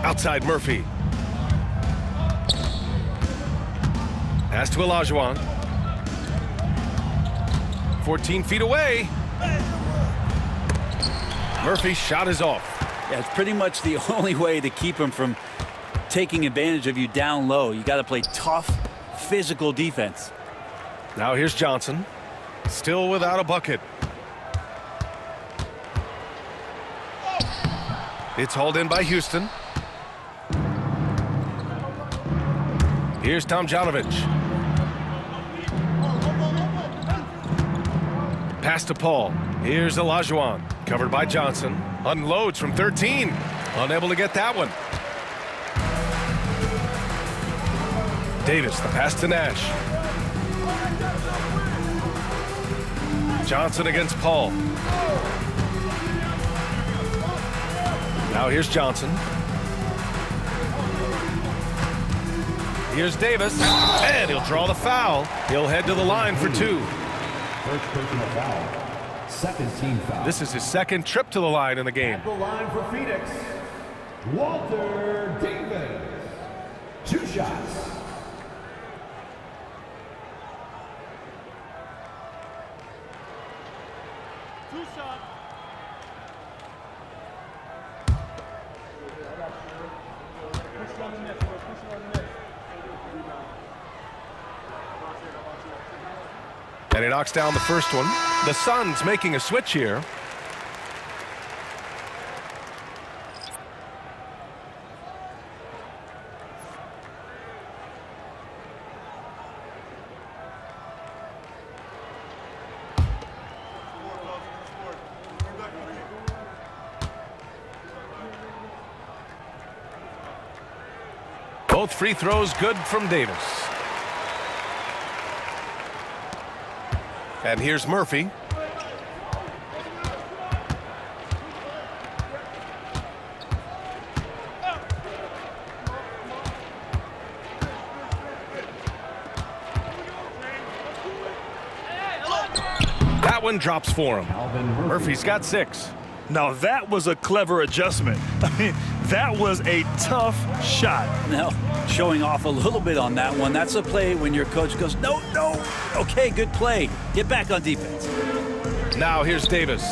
Outside Murphy. Pass to Olajuwon. 14 feet away. Murphy's shot is off. Yeah, it's pretty much the only way to keep him from taking advantage of you down low. You got to play tough, physical defense. Now here's Johnson. Still without a bucket. It's hauled in by Houston. Here's Tomjanovich. Pass to Paul. Here's Olajuwon. Covered by Johnson. Unloads from 13. Unable to get that one. Davis, the pass to Nash. Johnson against Paul. Now here's Johnson. Here's Davis, and he'll draw the foul. He'll head to the line for 2. First personal foul. Second team foul. This is his second trip to the line in the game. At the line for Phoenix, Walter Davis. 2 shots. And he knocks down the first one. The Suns making a switch here. Both free throws good from Davis. And here's Murphy. That one drops for him. Murphy's got 6. Now that was a clever adjustment. I mean, that was a tough shot. Now, showing off a little bit on that one. That's a play when your coach goes, no, no. Okay, good play. Get back on defense. Now here's Davis.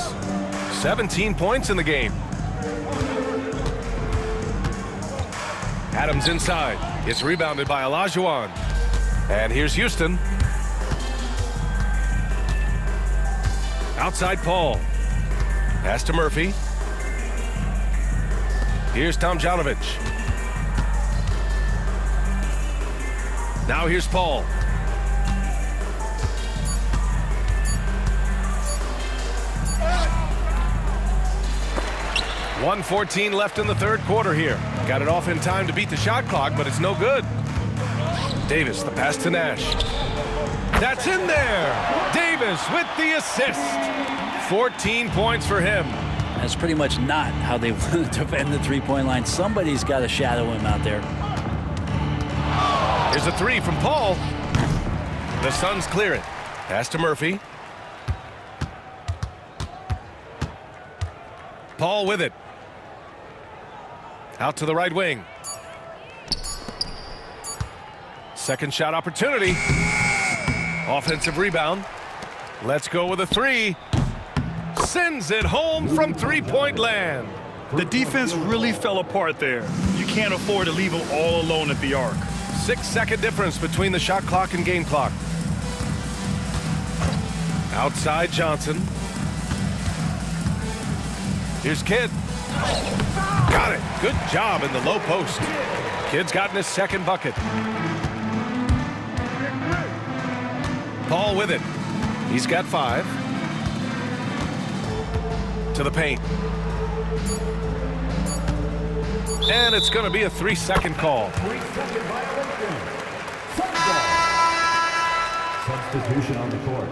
17 points in the game. Adams inside. It's rebounded by Olajuwon. And here's Houston. Outside Paul. Pass to Murphy. Here's Tomjanovich. Now here's Paul. .114 left in the third quarter here. Got it off in time to beat the shot clock, but it's no good. Davis, the pass to Nash. That's in there. Davis with the assist. 14 points for him. That's pretty much not how they want to defend the three-point line. Somebody's got to shadow him out there. Here's a 3 from Paul. The Suns clear it. Pass to Murphy. Paul with it. Out to the right wing. Second shot opportunity. Offensive rebound. Let's go with a 3. Sends it home from three-point land. The defense really fell apart there. You can't afford to leave them all alone at the arc. 6-second difference between the shot clock and game clock. Outside Johnson. Here's Kidd. Got it. Good job in the low post. Kidd's gotten his second bucket. Paul with it. He's got 5. To the paint. And it's going to be a 3-second call. 3-second violation. Substitution on the court.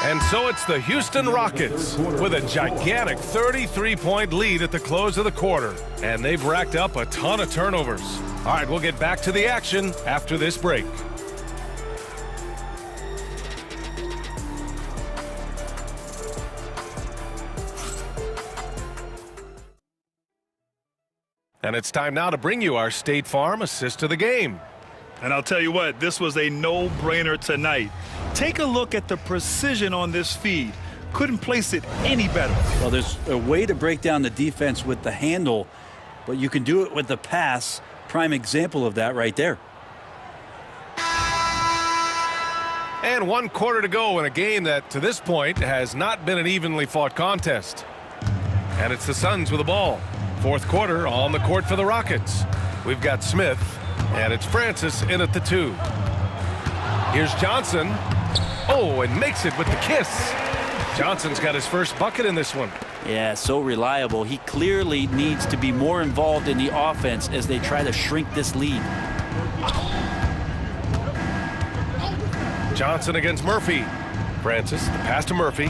And so it's the Houston Rockets with a gigantic 33-point lead at the close of the quarter. And they've racked up a ton of turnovers. All right, we'll get back to the action after this break. And it's time now to bring you our State Farm assist of the game. And I'll tell you what, this was a no-brainer tonight. Take a look at the precision on this feed. Couldn't place it any better. Well, there's a way to break down the defense with the handle, but you can do it with the pass. Prime example of that right there. And 1 quarter to go in a game that, to this point, has not been an evenly fought contest. And it's the Suns with the ball. Fourth quarter on the court for the Rockets. We've got Smith, and it's Francis in at the 2. Here's Johnson. Oh, and makes it with the kiss. Johnson's got his first bucket in this one. Yeah, so reliable. He clearly needs to be more involved in the offense as they try to shrink this lead. Johnson against Murphy. Francis, the pass to Murphy.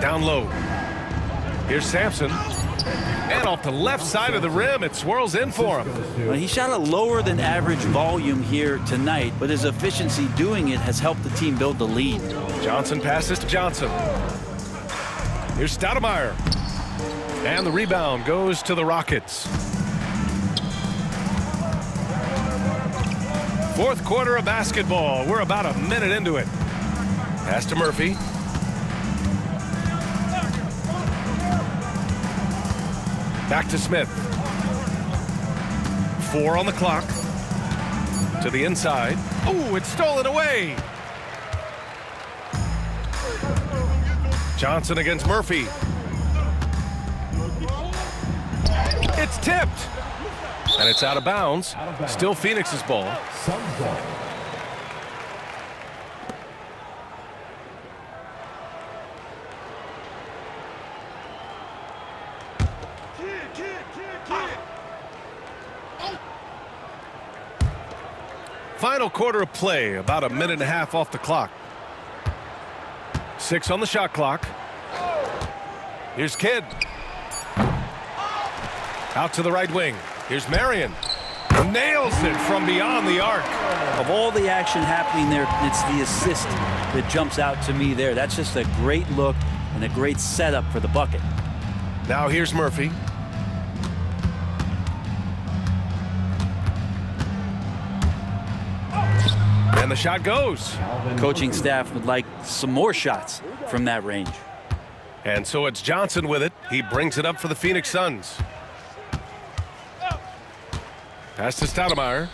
Down low. Here's Sampson. And off the left side of the rim, it swirls in for him. Well, he shot a lower than average volume here tonight, but his efficiency doing it has helped the team build the lead. Johnson passes to Johnson. Here's Stoudemire. And the rebound goes to the Rockets. Fourth quarter of basketball. We're about a minute into it. Pass to Murphy. Back to Smith. 4 on the clock. To the inside. Oh, it's stolen away. Johnson against Murphy. It's tipped. And it's out of bounds. Still Phoenix's ball. Suns ball. Final quarter of play, about a minute and a half off the clock. 6 on the shot clock. Here's Kidd. Out to the right wing. Here's Marion. Nails it from beyond the arc. Of all the action happening there, it's the assist that jumps out to me there. That's just a great look and a great setup for the bucket. Now here's Murphy. And the shot goes. The coaching staff would like some more shots from that range. And so it's Johnson with it. He brings it up for the Phoenix Suns. Pass to Stoudemire.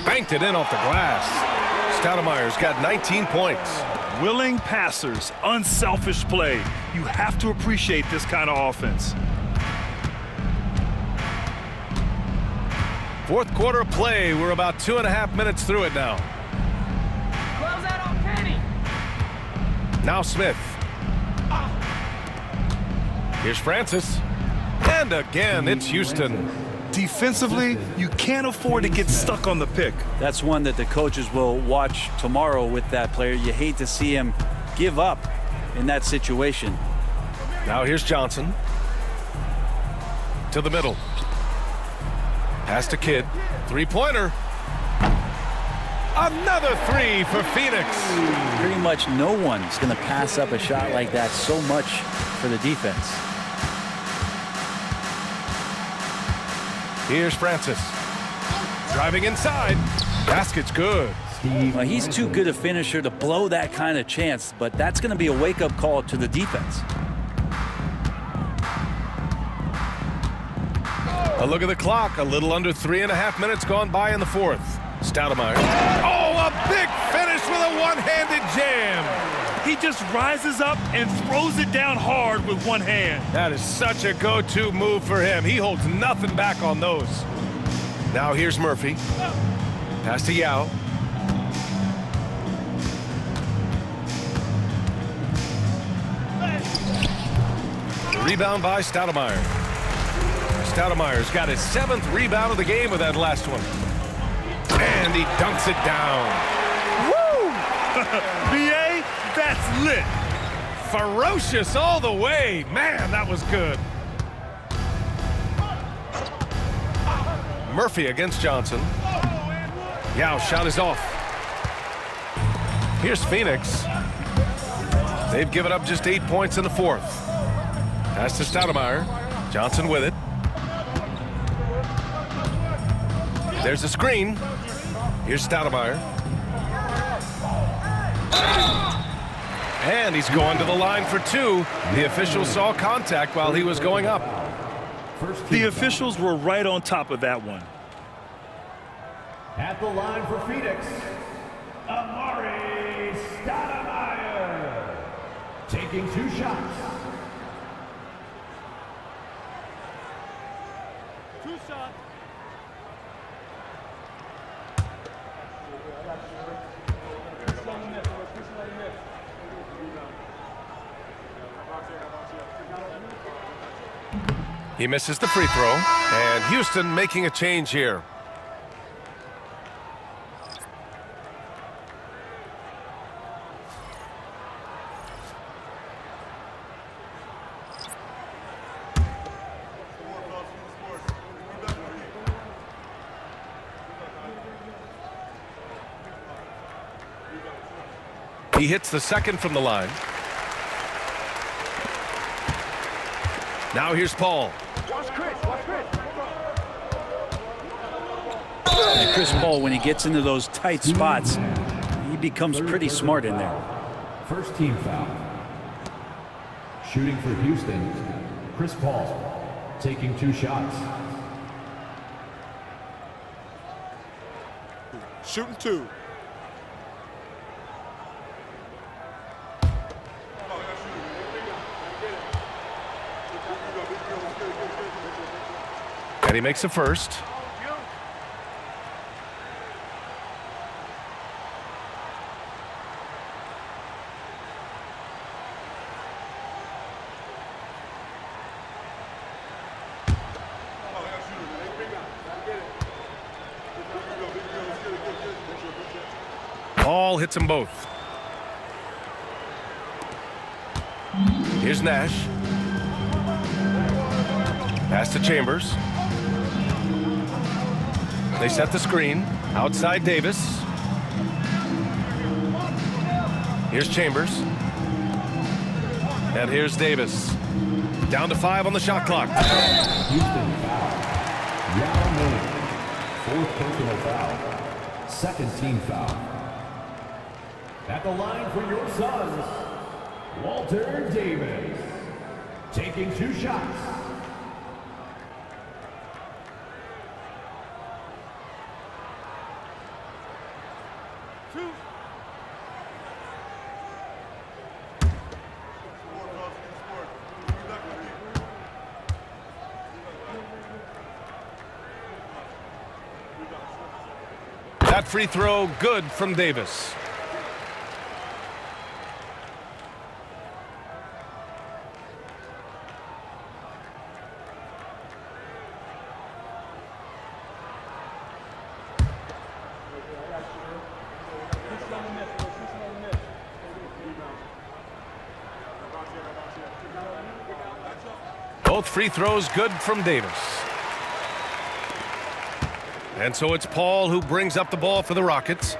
Banked it in off the glass. Stoudemire's got 19 points. Willing passers, unselfish play. You have to appreciate this kind of offense. Fourth quarter of play. We're about 2.5 minutes through it now. Close that on Kenny. Now Smith. Here's Francis. And again, it's Houston. Defensively, you can't afford to get stuck on the pick. That's one that the coaches will watch tomorrow with that player. You hate to see him give up in that situation. Now here's Johnson. To the middle. Pass to Kidd. Three-pointer. Another three for Phoenix. Pretty much no one's going to pass up a shot like that so much for the defense. Here's Francis. Driving inside. Basket's good. Well, he's too good a finisher to blow that kind of chance, but that's going to be a wake-up call to the defense. A look at the clock. A little under 3.5 minutes gone by in the fourth. Stoudemire. Oh, a big finish with a one-handed jam. He just rises up and throws it down hard with one hand. That is such a go-to move for him. He holds nothing back on those. Now here's Murphy. Pass to Yao. Rebound by Stoudemire. Stoudemire's got his 7th rebound of the game with that last one. And he dunks it down. Woo! BA, that's lit. Ferocious all the way. Man, that was good. Murphy against Johnson. Yao shot is off. Here's Phoenix. They've given up just 8 points in the fourth. Pass to Stoudemire. Johnson with it. There's a screen. Here's Stoudemire. And he's going to the line for two. The official saw contact while he was going up. The officials were right on top of that one. At the line for Phoenix, Amari Stoudemire. Taking 2 shots. 2 shots. He misses the free throw, and Houston making a change here. He hits the second from the line. Now here's Paul. And Chris Paul, when he gets into those tight spots, he becomes pretty smart in there. First team foul. Shooting for Houston, Chris Paul, taking 2 shots. Shooting 2. And he makes the first. Paul hits them both. Here's Nash. Pass to Chambers. They set the screen. Outside Davis. Here's Chambers. And here's Davis. Down to 5 on the shot clock. Houston foul. Yao Ming, 4th personal foul. Second team foul. At the line for your Suns, Walter Davis, taking 2 shots. That free throw good from Davis. Both free throws good from Davis. And so it's Paul who brings up the ball for the Rockets.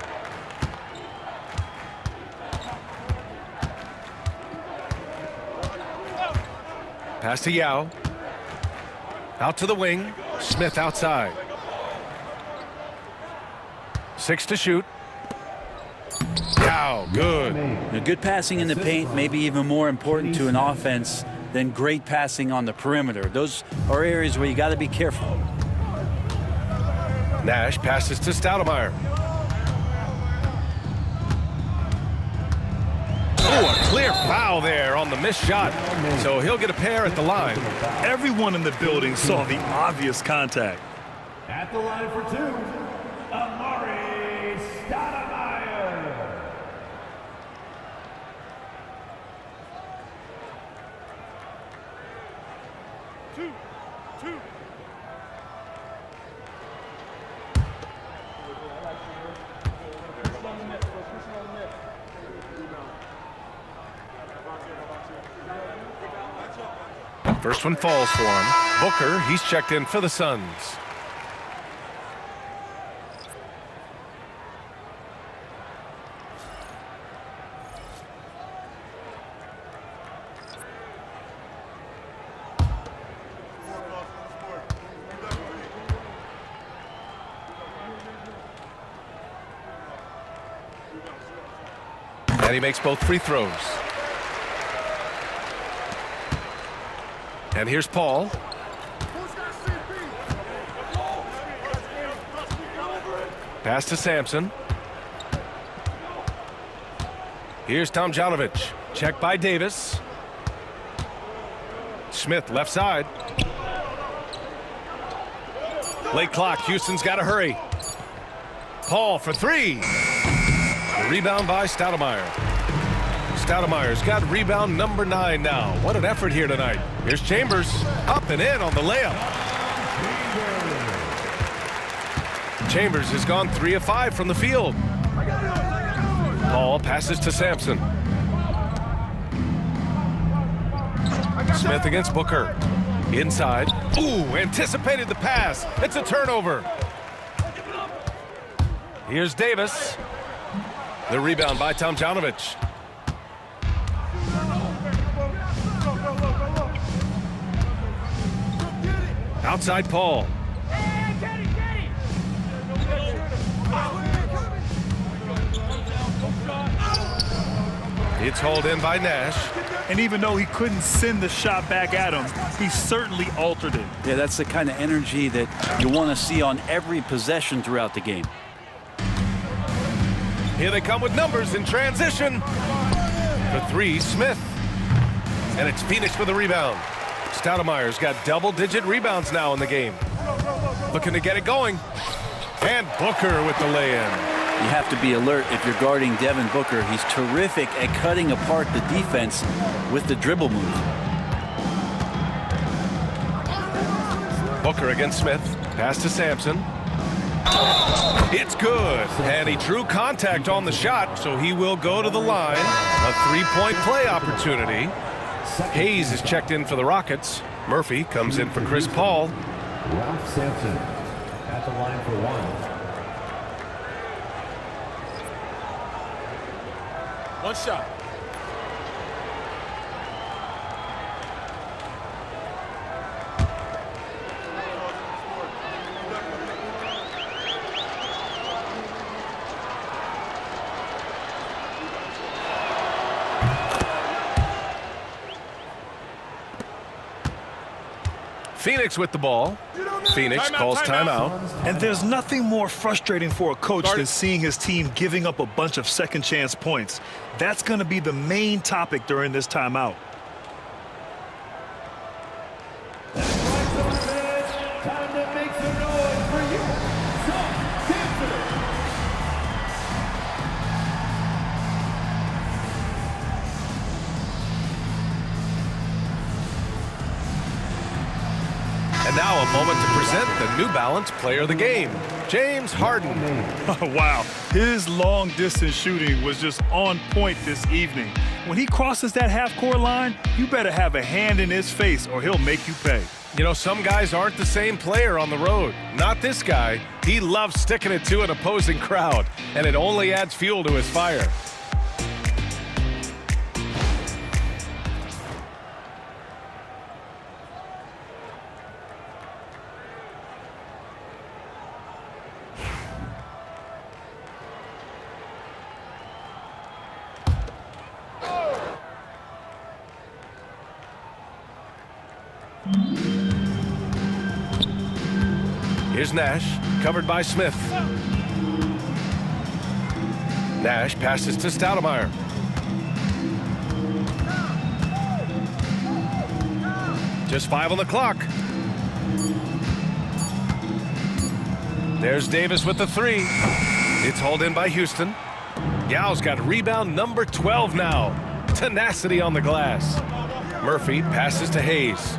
Pass to Yao. Out to the wing. Smith outside. 6 to shoot. Yao, good. Now, good passing in the paint may be even more important to an offense than great passing on the perimeter. Those are areas where you got to be careful. Nash passes to Stoudemire. Oh, a clear foul there on the missed shot. So he'll get a pair at the line. Everyone in the building saw the obvious contact. At the line for 2, Amari Stoudemire. Two. First one falls for him. Booker, he's checked in for the Suns. And he makes both free throws. And here's Paul. Pass to Sampson. Here's Tomjanovich. Check by Davis. Smith left side. Late clock. Houston's got to hurry. Paul for 3. Rebound by Stoudemire. Stoudemire's got rebound number 9 now. What an effort here tonight. Here's Chambers. Up and in on the layup. Chambers has gone 3 of 5 from the field. Paul passes to Sampson. Smith against Booker. Inside. Ooh, anticipated the pass. It's a turnover. Here's Davis. The rebound by Tomjanovich. Outside Paul. Hey, Kenny, Kenny! It's hauled in by Nash. And even though he couldn't send the shot back at him, he certainly altered it. Yeah, that's the kind of energy that you want to see on every possession throughout the game. Here they come with numbers in transition. For three, Smith. And it's Phoenix with the rebound. Stoudemire's got double-digit rebounds now in the game. Looking to get it going. And Booker with the lay-in. You have to be alert if you're guarding Devin Booker. He's terrific at cutting apart the defense with the dribble move. Booker against Smith. Pass to Sampson. It's good. And he drew contact on the shot, so he will go to the line. A three-point play opportunity. Hayes is checked in for the Rockets. Murphy comes in for Chris Paul. Ralph Sampson at the line for one. One shot. Phoenix with the ball. Phoenix calls timeout. And there's nothing more frustrating for a coach than seeing his team giving up a bunch of second chance points. That's going to be the main topic during this timeout. Time to make some noise for you. Sampson. And now a moment to present the New Balance Player of the Game, James Harden. Wow, his long-distance shooting was just on point this evening. When he crosses that half-court line, you better have a hand in his face or he'll make you pay. You know, some guys aren't the same player on the road. Not this guy. He loves sticking it to an opposing crowd, and it only adds fuel to his fire. Here's Nash, covered by Smith. Nash passes to Stoudemire. Just 5 on the clock. There's Davis with the three. It's hauled in by Houston. Yao's got rebound number 12 now. Tenacity on the glass. Murphy passes to Hayes.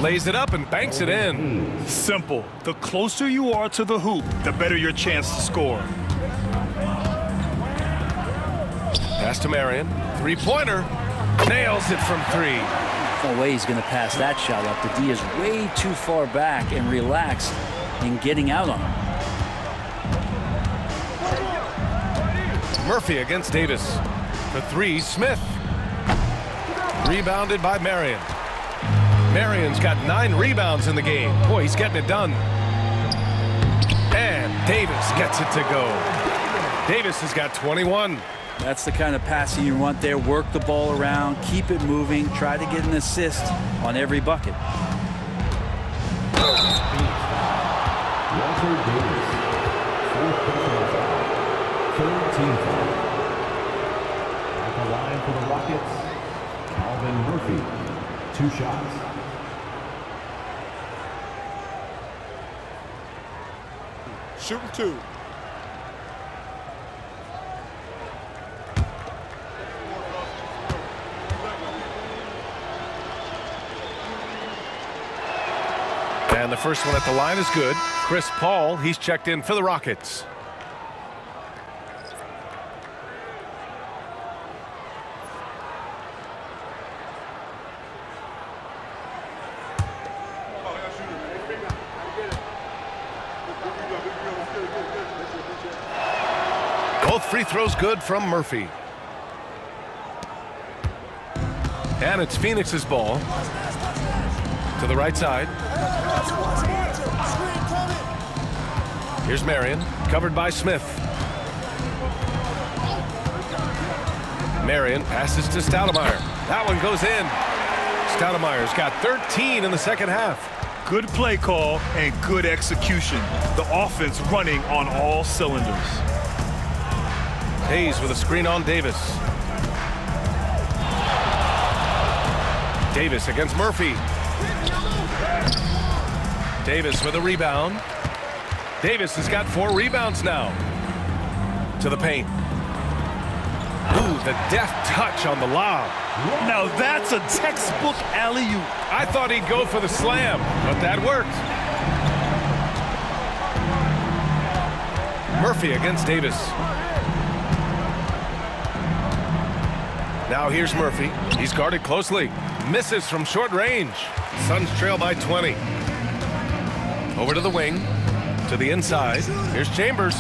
Lays it up and banks it in. Simple. The closer you are to the hoop, the better your chance to score. Pass to Marion. Three-pointer. Nails it from three. No way he's going to pass that shot up. The D is way too far back and relaxed in getting out on him. Murphy against Davis. The three, Smith. Rebounded by Marion. Marion's got 9 rebounds in the game. Boy, he's getting it done. And Davis gets it to go. Davis has got 21. That's the kind of passing you want there. Work the ball around, keep it moving, try to get an assist on every bucket. Walter Davis. Fourth personal foul. Third team foul. At the line for the Rockets, Calvin Murphy. 2 shots. Shooting 2. And the first one at the line is good. Chris Paul, he's checked in for the Rockets. Both free throws good from Murphy. And it's Phoenix's ball. To the right side. Here's Marion, covered by Smith. Marion passes to Stoudemire. That one goes in. Stoudemire's got 13 in the second half. Good play call and good execution. The offense running on all cylinders. Hayes with a screen on Davis. Davis against Murphy. Davis with a rebound. Davis has got 4 rebounds now. To the paint. Ooh, the deft touch on the lob. Now that's a textbook alley-oop. I thought he'd go for the slam, but that worked. Murphy against Davis. Now here's Murphy. He's guarded closely. Misses from short range. Suns trail by 20. Over to the wing. To the inside. Here's Chambers.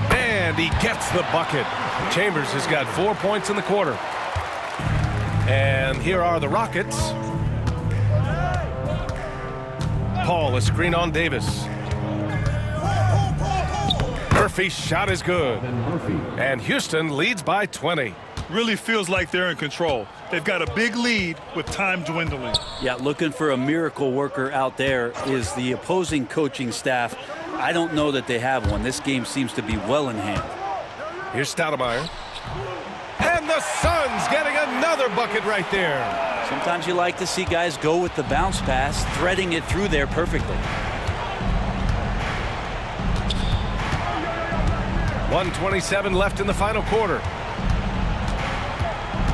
And he gets the bucket. Chambers has got 4 points in the quarter. And here are the Rockets. Paul, a screen on Davis. Murphy's shot is good. And Houston leads by 20. Really feels like they're in control. They've got a big lead with time dwindling. Yeah, looking for a miracle worker out there is the opposing coaching staff. I don't know that they have one. This game seems to be well in hand. Here's Stoudemire. And the Suns getting another bucket right there. Sometimes you like to see guys go with the bounce pass, threading it through there perfectly. 1:27 left in the final quarter.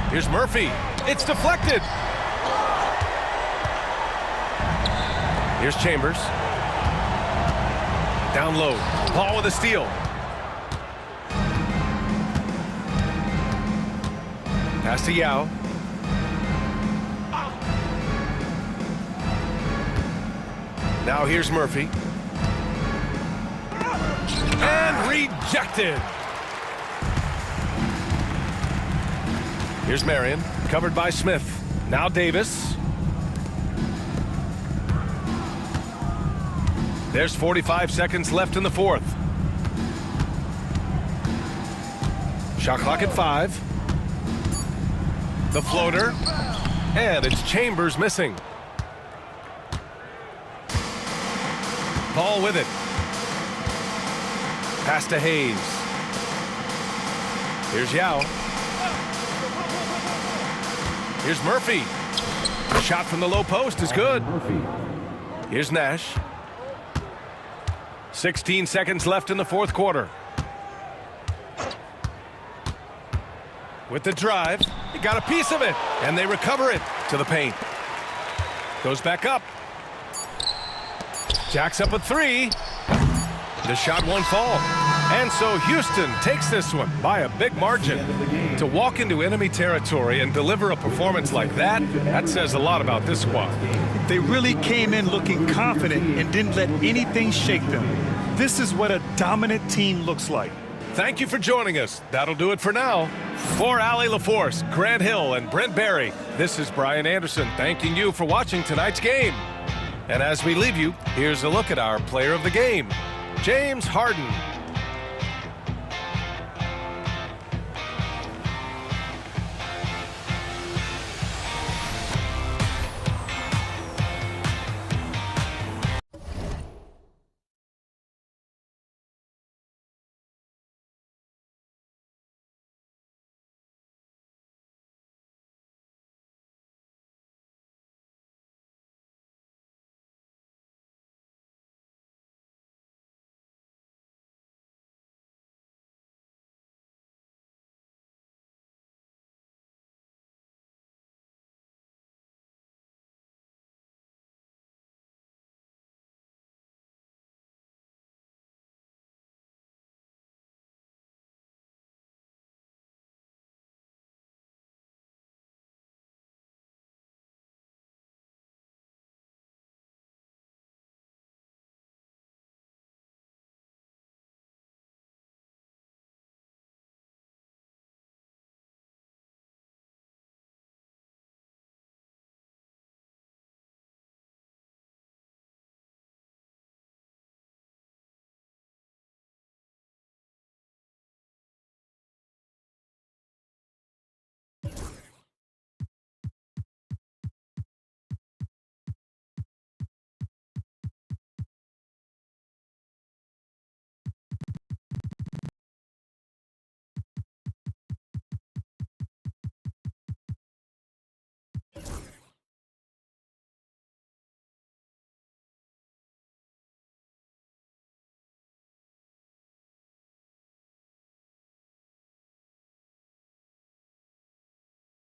Here's Murphy. It's deflected. Here's Chambers. Down low. Paul with a steal. Pass to Yao. Now here's Murphy. And rejected. Here's Marion, covered by Smith. Now Davis. There's 45 seconds left in the fourth. Shot clock at 5. The floater. And it's Chambers missing. Paul with it. Pass to Hayes. Here's Yao. Here's Murphy. The shot from the low post is good. Here's Nash. 16 seconds left in the fourth quarter. With the drive, he got a piece of it, and they recover it to the paint. Goes back up. Jacks up a 3. The shot won't fall. And so Houston takes this one by a big margin. To walk into enemy territory and deliver a performance like that, that says a lot about this squad. They really came in looking confident and didn't let anything shake them. This is what a dominant team looks like. Thank you for joining us. That'll do it for now. For Allie LaForce, Grant Hill, and Brent Barry, this is Brian Anderson thanking you for watching tonight's game. And as we leave you, here's a look at our player of the game, James Harden.